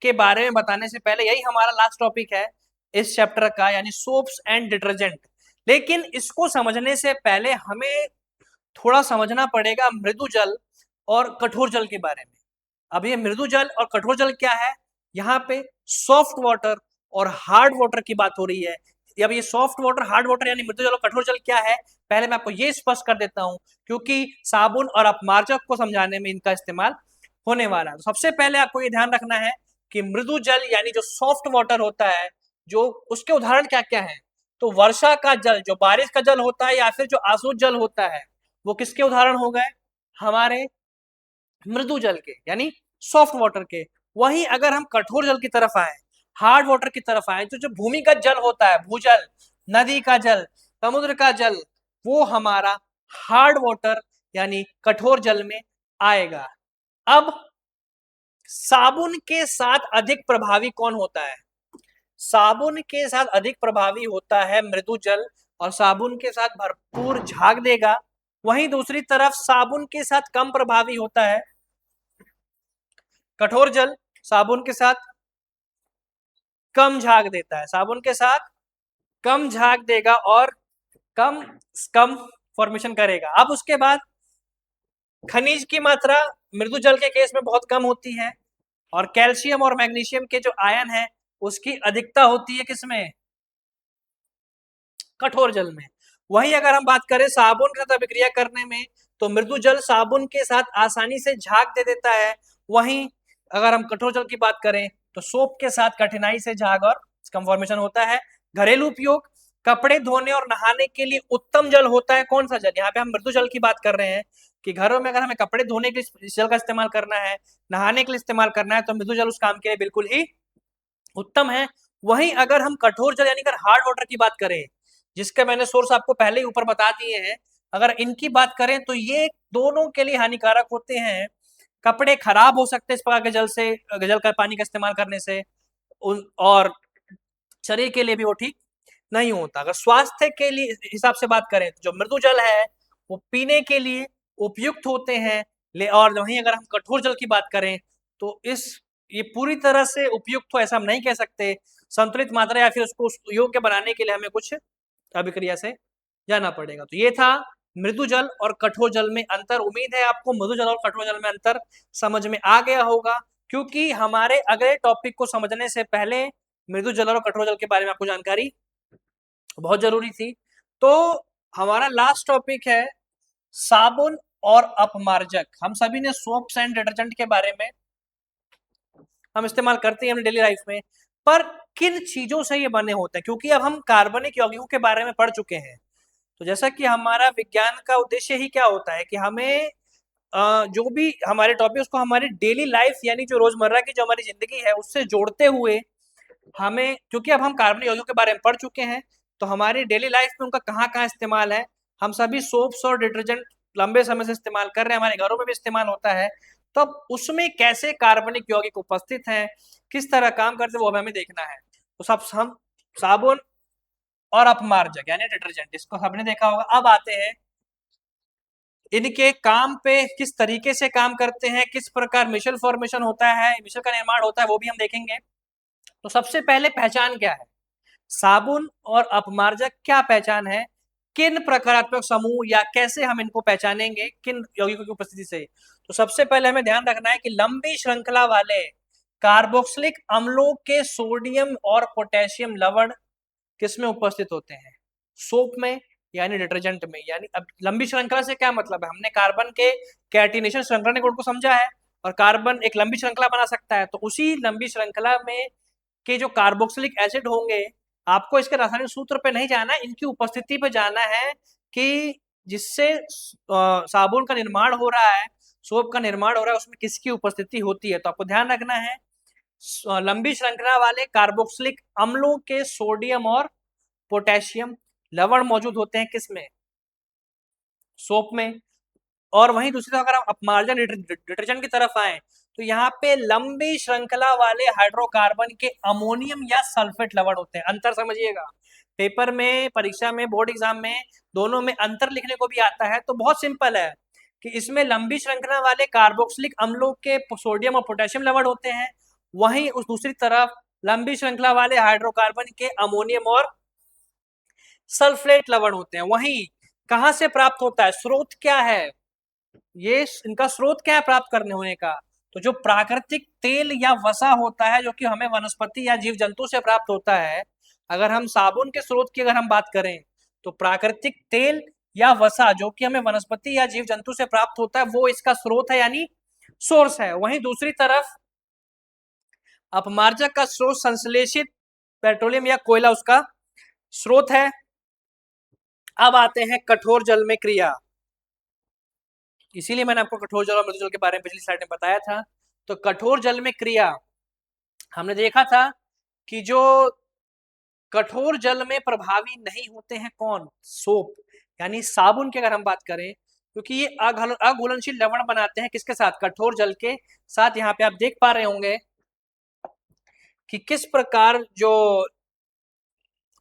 के बारे में बताने से पहले, यही हमारा लास्ट टॉपिक है इस चैप्टर का, यानी सोप्स एंड डिटर्जेंट। लेकिन इसको समझने से पहले हमें थोड़ा समझना पड़ेगा मृदु जल और कठोर जल के बारे में। अब ये मृदु जल और कठोर जल क्या है, यहाँ पे सॉफ्ट वाटर और हार्ड वाटर की बात हो रही है। अब ये सॉफ्ट वाटर, हार्ड वाटर यानी मृदु जल और कठोर जल क्या है, पहले मैं आपको ये स्पष्ट कर देता हूं, क्योंकि साबुन और अपमार्जक को समझाने में इनका इस्तेमाल होने वाला है। तो सबसे पहले आपको ये ध्यान रखना है कि मृदु जल यानी जो सॉफ्ट वाटर होता है, जो उसके उदाहरण क्या क्या है। तो वर्षा का जल, जो बारिश का जल होता है, या फिर जो आसुत जल होता है, वो किसके उदाहरण हो गए, हमारे मृदु जल के, यानी सॉफ्ट वाटर के। वहीं अगर हम कठोर जल की तरफ आए, हार्ड वाटर की तरफ आए, तो जो भूमिगत जल होता है, भूजल, नदी का जल, समुद्र का जल, वो हमारा हार्ड वाटर यानी कठोर जल में आएगा। अब साबुन के साथ अधिक प्रभावी कौन होता है, साबुन के साथ अधिक प्रभावी होता है मृदु जल, और साबुन के साथ भरपूर झाग देगा। वहीं दूसरी तरफ साबुन के साथ कम प्रभावी होता है कठोर जल, साबुन के साथ कम झाग देता है, साबुन के साथ कम झाग देगा और कम कम फॉर्मेशन करेगा। अब उसके बाद खनिज की मात्रा मृदु जल के केस में बहुत कम होती है, और कैल्शियम और मैग्नीशियम के जो आयन है उसकी अधिकता होती है किसमें, कठोर जल में। वहीं अगर हम बात करें साबुन के साथ अभिक्रिया करने में, तो मृदु जल साबुन के साथ आसानी से झाग दे देता है। वहीं अगर हम कठोर जल की बात करें तो सोप के साथ कठिनाई से झाग और कम फॉर्मेशन होता है। घरेलू उपयोग, कपड़े धोने और नहाने के लिए उत्तम जल होता है कौन सा जल, यहाँ पे हम मृदु जल की बात कर रहे हैं कि घरों में अगर हमें कपड़े धोने के लिए इस जल का इस्तेमाल करना है, नहाने के लिए इस्तेमाल करना है, तो मृदु जल उस काम के लिए बिल्कुल ही उत्तम है। वहीं अगर हम कठोर जल यानी अगर हार्ड वाटर की बात करें, जिसके मैंने सोर्स आपको पहले ही ऊपर बता दिए हैं, अगर इनकी बात करें तो ये दोनों के लिए हानिकारक होते हैं। कपड़े खराब हो सकते हैं इस प्रकार के जल से, जल का पानी का इस्तेमाल करने से, और शरीर के लिए भी वो ठीक नहीं होता। अगर स्वास्थ्य के लिए हिसाब से बात करें तो जो मृदु जल है वो पीने के लिए उपयुक्त होते हैं, और वहीं अगर हम कठोर जल की बात करें तो ये पूरी तरह से उपयुक्त हो ऐसा हम नहीं कह सकते, संतुलित मात्रा या फिर उसको योग्य बनाने के लिए हमें कुछ अभिक्रिया से जाना पड़ेगा। तो ये था मृदु जल और कठोर जल में अंतर। उम्मीद है आपको मृदु जल और कठोर जल में अंतर समझ में आ गया होगा, क्योंकि हमारे अगले टॉपिक को समझने से पहले मृदु जल और कठोर जल के बारे में आपको जानकारी बहुत जरूरी थी। तो हमारा लास्ट टॉपिक है साबुन और अपमार्जक। हम सभी ने सोप्स एंड डिटर्जेंट के बारे में हम इस्तेमाल करते हैं अपनी डेली लाइफ में, पर किन चीजों से ये बने होते हैं, क्योंकि अब हम कार्बनिक यौगिकों के बारे में पढ़ चुके हैं। तो जैसा कि हमारा विज्ञान का उद्देश्य ही क्या होता है कि हमें जो भी हमारे टॉपिक उसको हमारी डेली लाइफ यानी जो रोजमर्रा की जो हमारी जिंदगी है उससे जोड़ते हुए हमें, क्योंकि अब हम कार्बनिक यौगिकों के बारे में पढ़ चुके हैं तो हमारी डेली लाइफ में उनका कहाँ कहाँ इस्तेमाल है। हम सभी सोप्स और डिटर्जेंट लंबे समय से इस्तेमाल कर रहे हैं, हमारे घरों में भी इस्तेमाल होता है। तो अब उसमें कैसे कार्बनिक यौगिक उपस्थित हैं, किस तरह काम करते हैं, वो हमें देखना है। तो सब हम साबुन और अपमार्जक यानी डिटर्जेंट, इसको सबने देखा होगा। अब आते हैं इनके काम पे, किस तरीके से काम करते हैं, किस प्रकार मिशेल फॉर्मेशन होता है, मिशेल का निर्माण होता है, वो भी हम देखेंगे। तो सबसे पहले पहचान क्या है, साबुन और अपमार्जक क्या पहचान है, किन प्रकारात्मक समूह या कैसे हम इनको पहचानेंगे किन यौगिकों की उपस्थिति से। तो सबसे पहले हमें ध्यान रखना है कि लंबी श्रृंखला वाले कार्बोक्सिलिक अम्लों के सोडियम और पोटेशियम लवण किसमें उपस्थित होते हैं, सोप में यानी डिटर्जेंट में। यानी अब लंबी श्रृंखला से क्या मतलब है, हमने कार्बन के कैटिनेशन श्रृंखला गुण को समझा है, और कार्बन एक लंबी श्रृंखला बना सकता है, तो उसी लंबी श्रृंखला में के जो कार्बोक्सिलिक एसिड होंगे, आपको इसके रासायनिक सूत्र पे नहीं जाना है, इनकी उपस्थिति पे जाना है कि जिससे साबुन का निर्माण हो रहा है, सोप का निर्माण हो रहा है, उसमें किसकी उपस्थिति होती है। तो आपको ध्यान रखना है लंबी श्रृंखला वाले कार्बोक्सिलिक अम्लों के सोडियम और पोटेशियम लवण मौजूद होते हैं किसमें, सोप में। और वहीं दूसरी तरफ अगर हम अपमार्जन डिटर्जेंट की तरफ आए तो यहाँ पे लंबी श्रृंखला वाले हाइड्रोकार्बन के अमोनियम या सल्फेट लवण होते हैं। अंतर समझिएगा, पेपर में, परीक्षा में, बोर्ड एग्जाम में दोनों में अंतर लिखने को भी आता है। तो बहुत सिंपल है कि इसमें लंबी श्रृंखला वाले कार्बोक्सिलिक अम्लों के सोडियम और पोटेशियम लवण होते हैं, वहीं उस दूसरी तरफ लंबी श्रृंखला वाले हाइड्रोकार्बन के अमोनियम और सल्फेट लवण होते हैं। वहीं कहां से प्राप्त होता है, स्रोत क्या है, ये इनका स्रोत क्या है प्राप्त करने होने का, तो जो प्राकृतिक तेल या वसा होता है जो कि हमें वनस्पति या जीव जंतु से प्राप्त होता है। अगर हम साबुन के स्रोत की अगर हम बात करें तो प्राकृतिक तेल या वसा जो कि हमें वनस्पति या जीव जंतु से प्राप्त होता है वो इसका स्रोत है, यानी सोर्स है। वहीं दूसरी तरफ अपमार्जक का स्रोत संश्लेषित पेट्रोलियम या कोयला उसका स्रोत है। अब आते हैं कठोर जल में क्रिया, इसीलिए मैंने आपको कठोर जल और मृदु जल के बारे में पिछली स्लाइड में बताया था। तो कठोर जल में क्रिया हमने देखा था कि जो कठोर जल में प्रभावी नहीं होते हैं कौन, सोप यानी साबुन की अगर हम बात करें, क्योंकि ये अघुलनशील लवण बनाते हैं किसके साथ, कठोर जल के साथ। यहाँ पे आप देख पा रहे होंगे कि किस प्रकार जो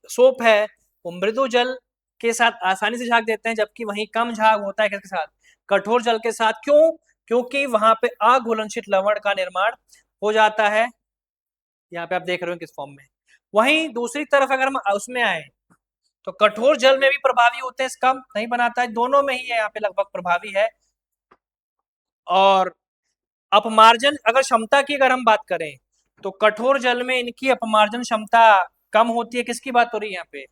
सोप है वो मृदु जल के साथ आसानी से झाग देते हैं, जबकि वहीं कम झाग होता है किसके साथ, कठोर जल के साथ। क्यों, क्योंकि वहां पे अघुलनशील लवण का निर्माण हो जाता है। यहाँ पे आप देख रहे हो किस फॉर्म में। वहीं दूसरी तरफ अगर हम उसमें आए तो कठोर जल में भी प्रभावी होते हैं, कम नहीं बनाता है, दोनों में ही है यहाँ पे लगभग प्रभावी है। और अपमार्जन अगर क्षमता की अगर हम बात करें तो कठोर जल में इनकी अपमार्जन क्षमता कम होती है। किसकी बात हो रही है यहाँ पे,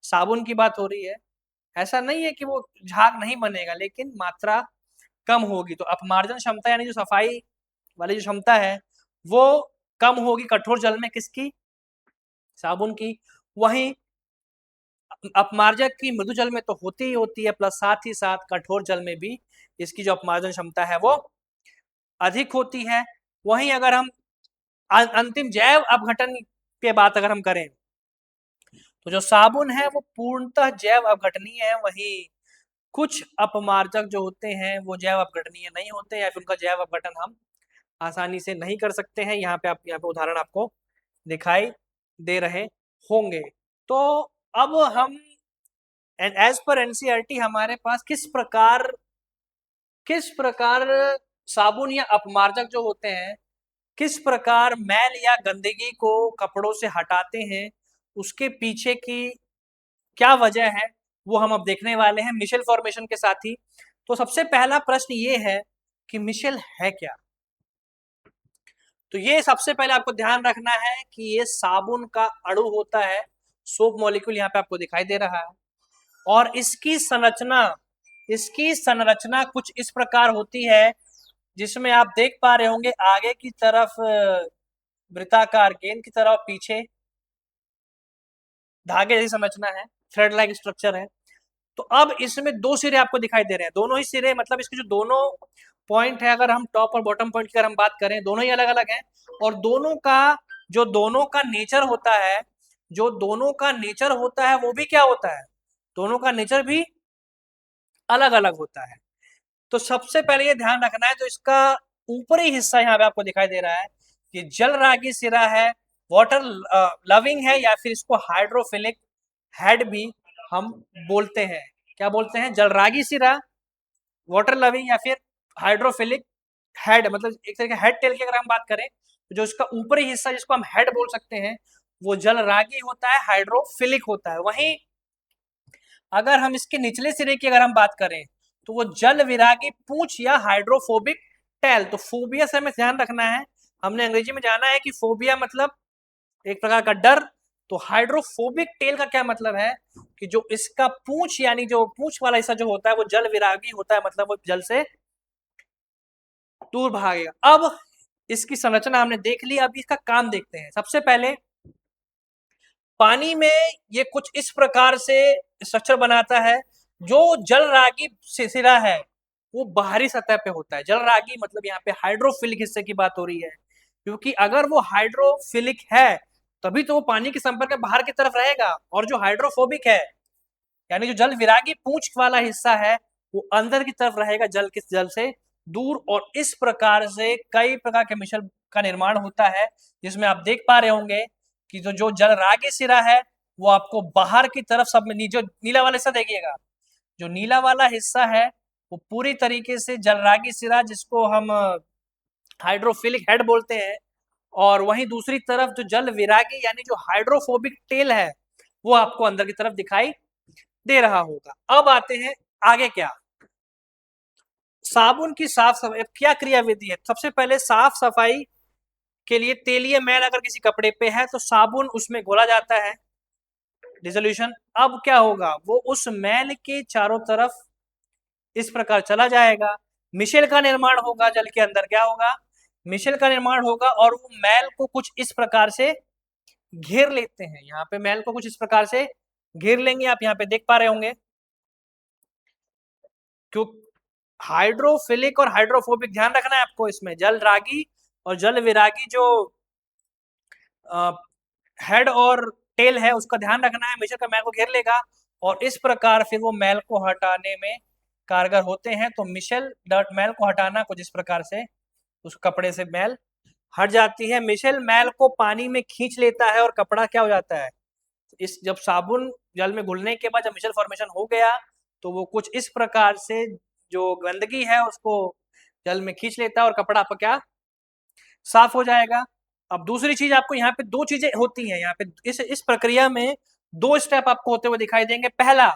साबुन की बात हो रही है। ऐसा नहीं है कि वो झाग नहीं बनेगा, लेकिन मात्रा कम होगी। तो अपमार्जन क्षमता यानी जो सफाई वाली जो क्षमता है वो कम होगी कठोर जल में, किसकी, साबुन की। वहीं अपमार्जक की मृदु जल में तो होती ही होती है, प्लस साथ ही साथ कठोर जल में भी इसकी जो अपमार्जन क्षमता है वो अधिक होती है। वहीं अगर हम अंतिम जैव अपघटन के बात अगर हम करें तो जो साबुन है वो पूर्णतः जैव अपघटनीय है, वहीं कुछ अपमार्जक जो होते हैं वो जैव अपघटनीय नहीं होते या फिर उनका जैव अपघटन हम आसानी से नहीं कर सकते हैं। यहाँ पे उदाहरण आपको दिखाई दे रहे होंगे। तो अब हम एज पर एनसीईआरटी हमारे पास किस प्रकार साबुन या अपमार्जक जो होते हैं किस प्रकार मैल या गंदगी को कपड़ों से हटाते हैं, उसके पीछे की क्या वजह है वो हम अब देखने वाले हैं मिशेल फॉर्मेशन के साथ ही। तो सबसे पहला प्रश्न ये है कि मिशेल है क्या। तो ये सबसे पहले आपको ध्यान रखना है कि ये साबुन का अणु होता है, सोप मॉलिक्यूल यहाँ पे आपको दिखाई दे रहा है। और इसकी संरचना कुछ इस प्रकार होती है, जिसमें आप देख पा रहे होंगे आगे की तरफ वृत्ताकार गेंद की तरफ, पीछे धागे जैसी संरचना है, थ्रेड लाइक स्ट्रक्चर है। तो अब इसमें दो सिरे आपको दिखाई दे रहे हैं, दोनों ही सिरे मतलब इसके जो दोनों पॉइंट है, अगर हम टॉप और बॉटम पॉइंट की अगर हम बात करें, दोनों ही अलग अलग हैं। और दोनों का नेचर होता है, जो दोनों का नेचर होता है वो भी क्या होता है, दोनों का नेचर भी अलग अलग होता है। तो सबसे पहले ये ध्यान रखना है, तो इसका ऊपरी हिस्सा यहाँ पे आपको दिखाई दे रहा है, ये जल रागी सिरा है, वाटर लविंग है, या फिर इसको हाइड्रोफिलिक हेड भी हम बोलते हैं। क्या बोलते हैं, जलरागी सिरा, वाटर लविंग या फिर हाइड्रोफिलिक हेड। मतलब एक तरह का हेड टेल की अगर हम बात करें तो जो इसका ऊपरी हिस्सा जिसको हम हेड बोल सकते हैं वो जलरागी होता है, हाइड्रोफिलिक होता है। वहीं अगर हम इसके निचले सिरे की अगर हम बात करें तो वो जल विरागी पूंछ या हाइड्रोफोबिक टेल। तो फोबिया से हमें ध्यान रखना है, हमने अंग्रेजी में जाना है कि फोबिया मतलब एक प्रकार का डर, तो हाइड्रोफोबिक टेल का क्या मतलब है कि जो इसका पूंछ यानी जो पूंछ वाला हिस्सा जो होता है वो जल विरागी होता है, मतलब वो जल से दूर भागेगा। अब इसकी संरचना हमने देख ली, अब इसका काम देखते हैं। सबसे पहले पानी में ये कुछ इस प्रकार से स्ट्रक्चर बनाता है। जो जलरागी सिरा है वो बाहरी सतह पे होता है। जलरागी मतलब यहाँ पे हाइड्रोफिलिक हिस्से की बात हो रही है, क्योंकि अगर वो हाइड्रोफिलिक है तभी तो वो पानी के संपर्क में बाहर की तरफ रहेगा, और जो हाइड्रोफोबिक है यानी जो जल विरागी पूंछ वाला हिस्सा है वो अंदर की तरफ रहेगा, जल से दूर। और इस प्रकार से कई प्रकार के मिश्रण का निर्माण होता है, जिसमें आप देख पा रहे होंगे कि जो जलरागी सिरा है वो आपको बाहर की तरफ सब में जो नीला वाला हिस्सा देखिएगा, जो नीला वाला हिस्सा है वो पूरी तरीके से जलरागी सिरा, जिसको हम हाइड्रोफिलिक हेड बोलते हैं। और वहीं दूसरी तरफ जो जल विरागी यानी जो हाइड्रोफोबिक टेल है वो आपको अंदर की तरफ दिखाई दे रहा होगा। अब आते हैं आगे क्या, साबुन की साफ सफाई क्या क्रिया विधि है। सबसे पहले साफ सफाई के लिए तेलीय मैल अगर किसी कपड़े पे है तो साबुन उसमें घोला जाता है, डिसोल्यूशन। अब क्या होगा, वो उस मैल के चारों तरफ इस प्रकार चला जाएगा, मिशेल का निर्माण होगा। जल के अंदर क्या होगा, मिशेल का निर्माण होगा, और वो मैल को कुछ इस प्रकार से घेर लेते हैं। यहाँ पे मैल को कुछ इस प्रकार से घेर लेंगे, आप यहाँ पे देख पा रहे होंगे। क्यों हाइड्रोफिलिक और हाइड्रोफोबिक ध्यान रखना है आपको इसमें। जल रागी और जल विरागी जो हेड और टेल है उसका ध्यान रखना है, मिश्र का मैल को घेर लेगा और इस प्रकार फिर वो मैल को हटाने में कारगर होते हैं। तो मिशेल मैल को हटाना कुछ इस प्रकार से उस कपड़े से मैल हट जाती है। मिशेल मैल को पानी में खींच लेता है और कपड़ा क्या हो जाता है, इस जब साबुन जल में घुलने के बाद जब मिशेल फॉर्मेशन हो गया तो वो कुछ इस प्रकार से जो गंदगी है उसको जल में खींच लेता है और कपड़ा आपका क्या साफ हो जाएगा। अब दूसरी चीज आपको यहाँ पे दो चीजें होती हैं, यहाँ पे इस प्रक्रिया में दो स्टेप आपको होते हुए दिखाई देंगे। पहला,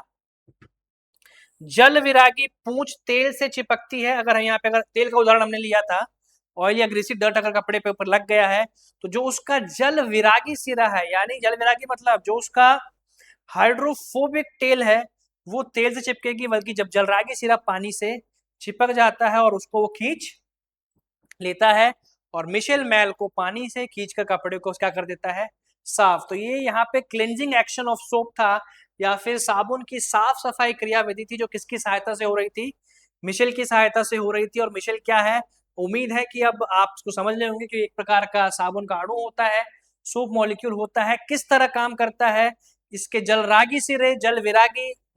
जल विरागी पूंछ तेल से चिपकती है। अगर यहाँ पे अगर तेल का उदाहरण हमने लिया था, ऑयल या ग्रीसी डर्ट अगर कपड़े पे ऊपर लग गया है तो जो उसका जल विरागी सिरा है, यानी जल विरागी मतलब जो उसका हाइड्रोफोबिक टेल है वो तेल से चिपकेगी, बल्कि जब जलरागी सिरा पानी से चिपक जाता है और उसको वो खींच लेता है और मिशेल मैल को पानी से खींचकर कपड़े को क्या कर देता है, साफ। तो ये यहाँ पे क्लेंजिंग एक्शन ऑफ सोप था, या फिर साबुन की साफ सफाई क्रिया विधि थी, जो किसकी सहायता से हो रही थी, मिशेल की सहायता से हो रही थी। और मिशेल क्या है, उम्मीद है कि अब आप इसको समझ ले होंगे कि एक प्रकार का साबुन का अणु होता है, सोप मॉलिक्यूल होता है, किस तरह काम करता है। इसके जलरागी सिरे,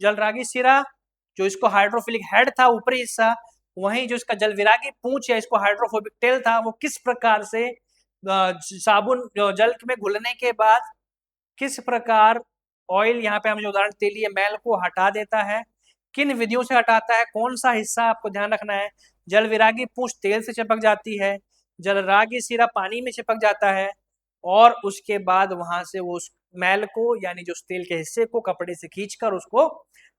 जलरागी सिरा जो इसको हाइड्रोफिलिक हेड था ऊपरी हिस्सा, वहीं जो इसका जल विरागी पूंछ या इसको हाइड्रोफोबिक टेल था, वो किस प्रकार से साबुन जल में घुलने के बाद किस प्रकार ऑयल, यहाँ पे हम जो उदाहरण तेलीय मैल को हटा देता है, किन विधियों से हटाता है, कौन सा हिस्सा आपको ध्यान रखना है। जल विरागी पूंछ तेल से चिपक जाती है, जलरागी सिरा पानी में चिपक जाता है, और उसके बाद वहां से वो उस मैल को यानी जो तेल के हिस्से को कपड़े से खींचकर उसको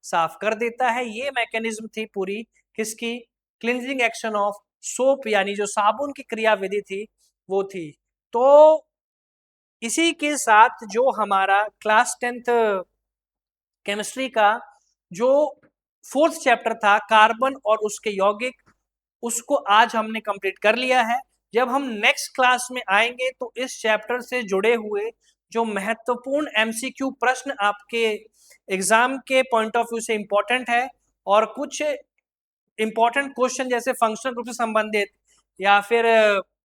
साफ कर देता है। ये मैकेनिज्म थी पूरी किसकी, क्लिनजिंग एक्शन ऑफ सोप, यानी जो साबुन की क्रिया विधि थी वो थी। तो इसी के साथ जो हमारा क्लास 10th केमिस्ट्री का जो 4th चैप्टर था कार्बन और उसके यौगिक, उसको आज हमने कंप्लीट कर लिया है। जब हम नेक्स्ट क्लास में आएंगे तो इस चैप्टर से जुड़े हुए जो महत्वपूर्ण एमसीक्यू प्रश्न आपके एग्जाम के पॉइंट ऑफ व्यू से इंपॉर्टेंट है, और कुछ इंपॉर्टेंट क्वेश्चन जैसे फंक्शनल ग्रुप से संबंधित या फिर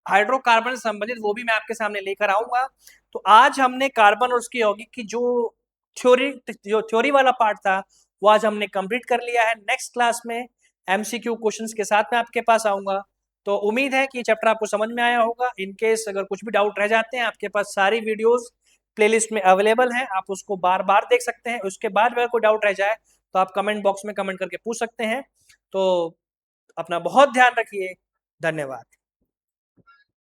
हाइड्रोकार्बन से संबंधित, वो भी मैं आपके सामने लेकर आऊंगा। तो आज हमने कार्बन और उसके यौगिक की जो थ्योरी वाला पार्ट था वो आज हमने कंप्लीट कर लिया है। नेक्स्ट क्लास में एमसीक्यू क्वेश्चंस के साथ मैं आपके पास आऊंगा। तो उम्मीद है कि ये चैप्टर आपको समझ में आया होगा। इनकेस अगर कुछ भी डाउट रह जाते हैं, आपके पास सारी वीडियोस प्लेलिस्ट में अवेलेबल हैं, आप उसको बार बार देख सकते हैं। उसके बाद अगर कोई डाउट रह जाए तो आप कमेंट बॉक्स में कमेंट करके पूछ सकते हैं। तो अपना बहुत ध्यान रखिए, धन्यवाद।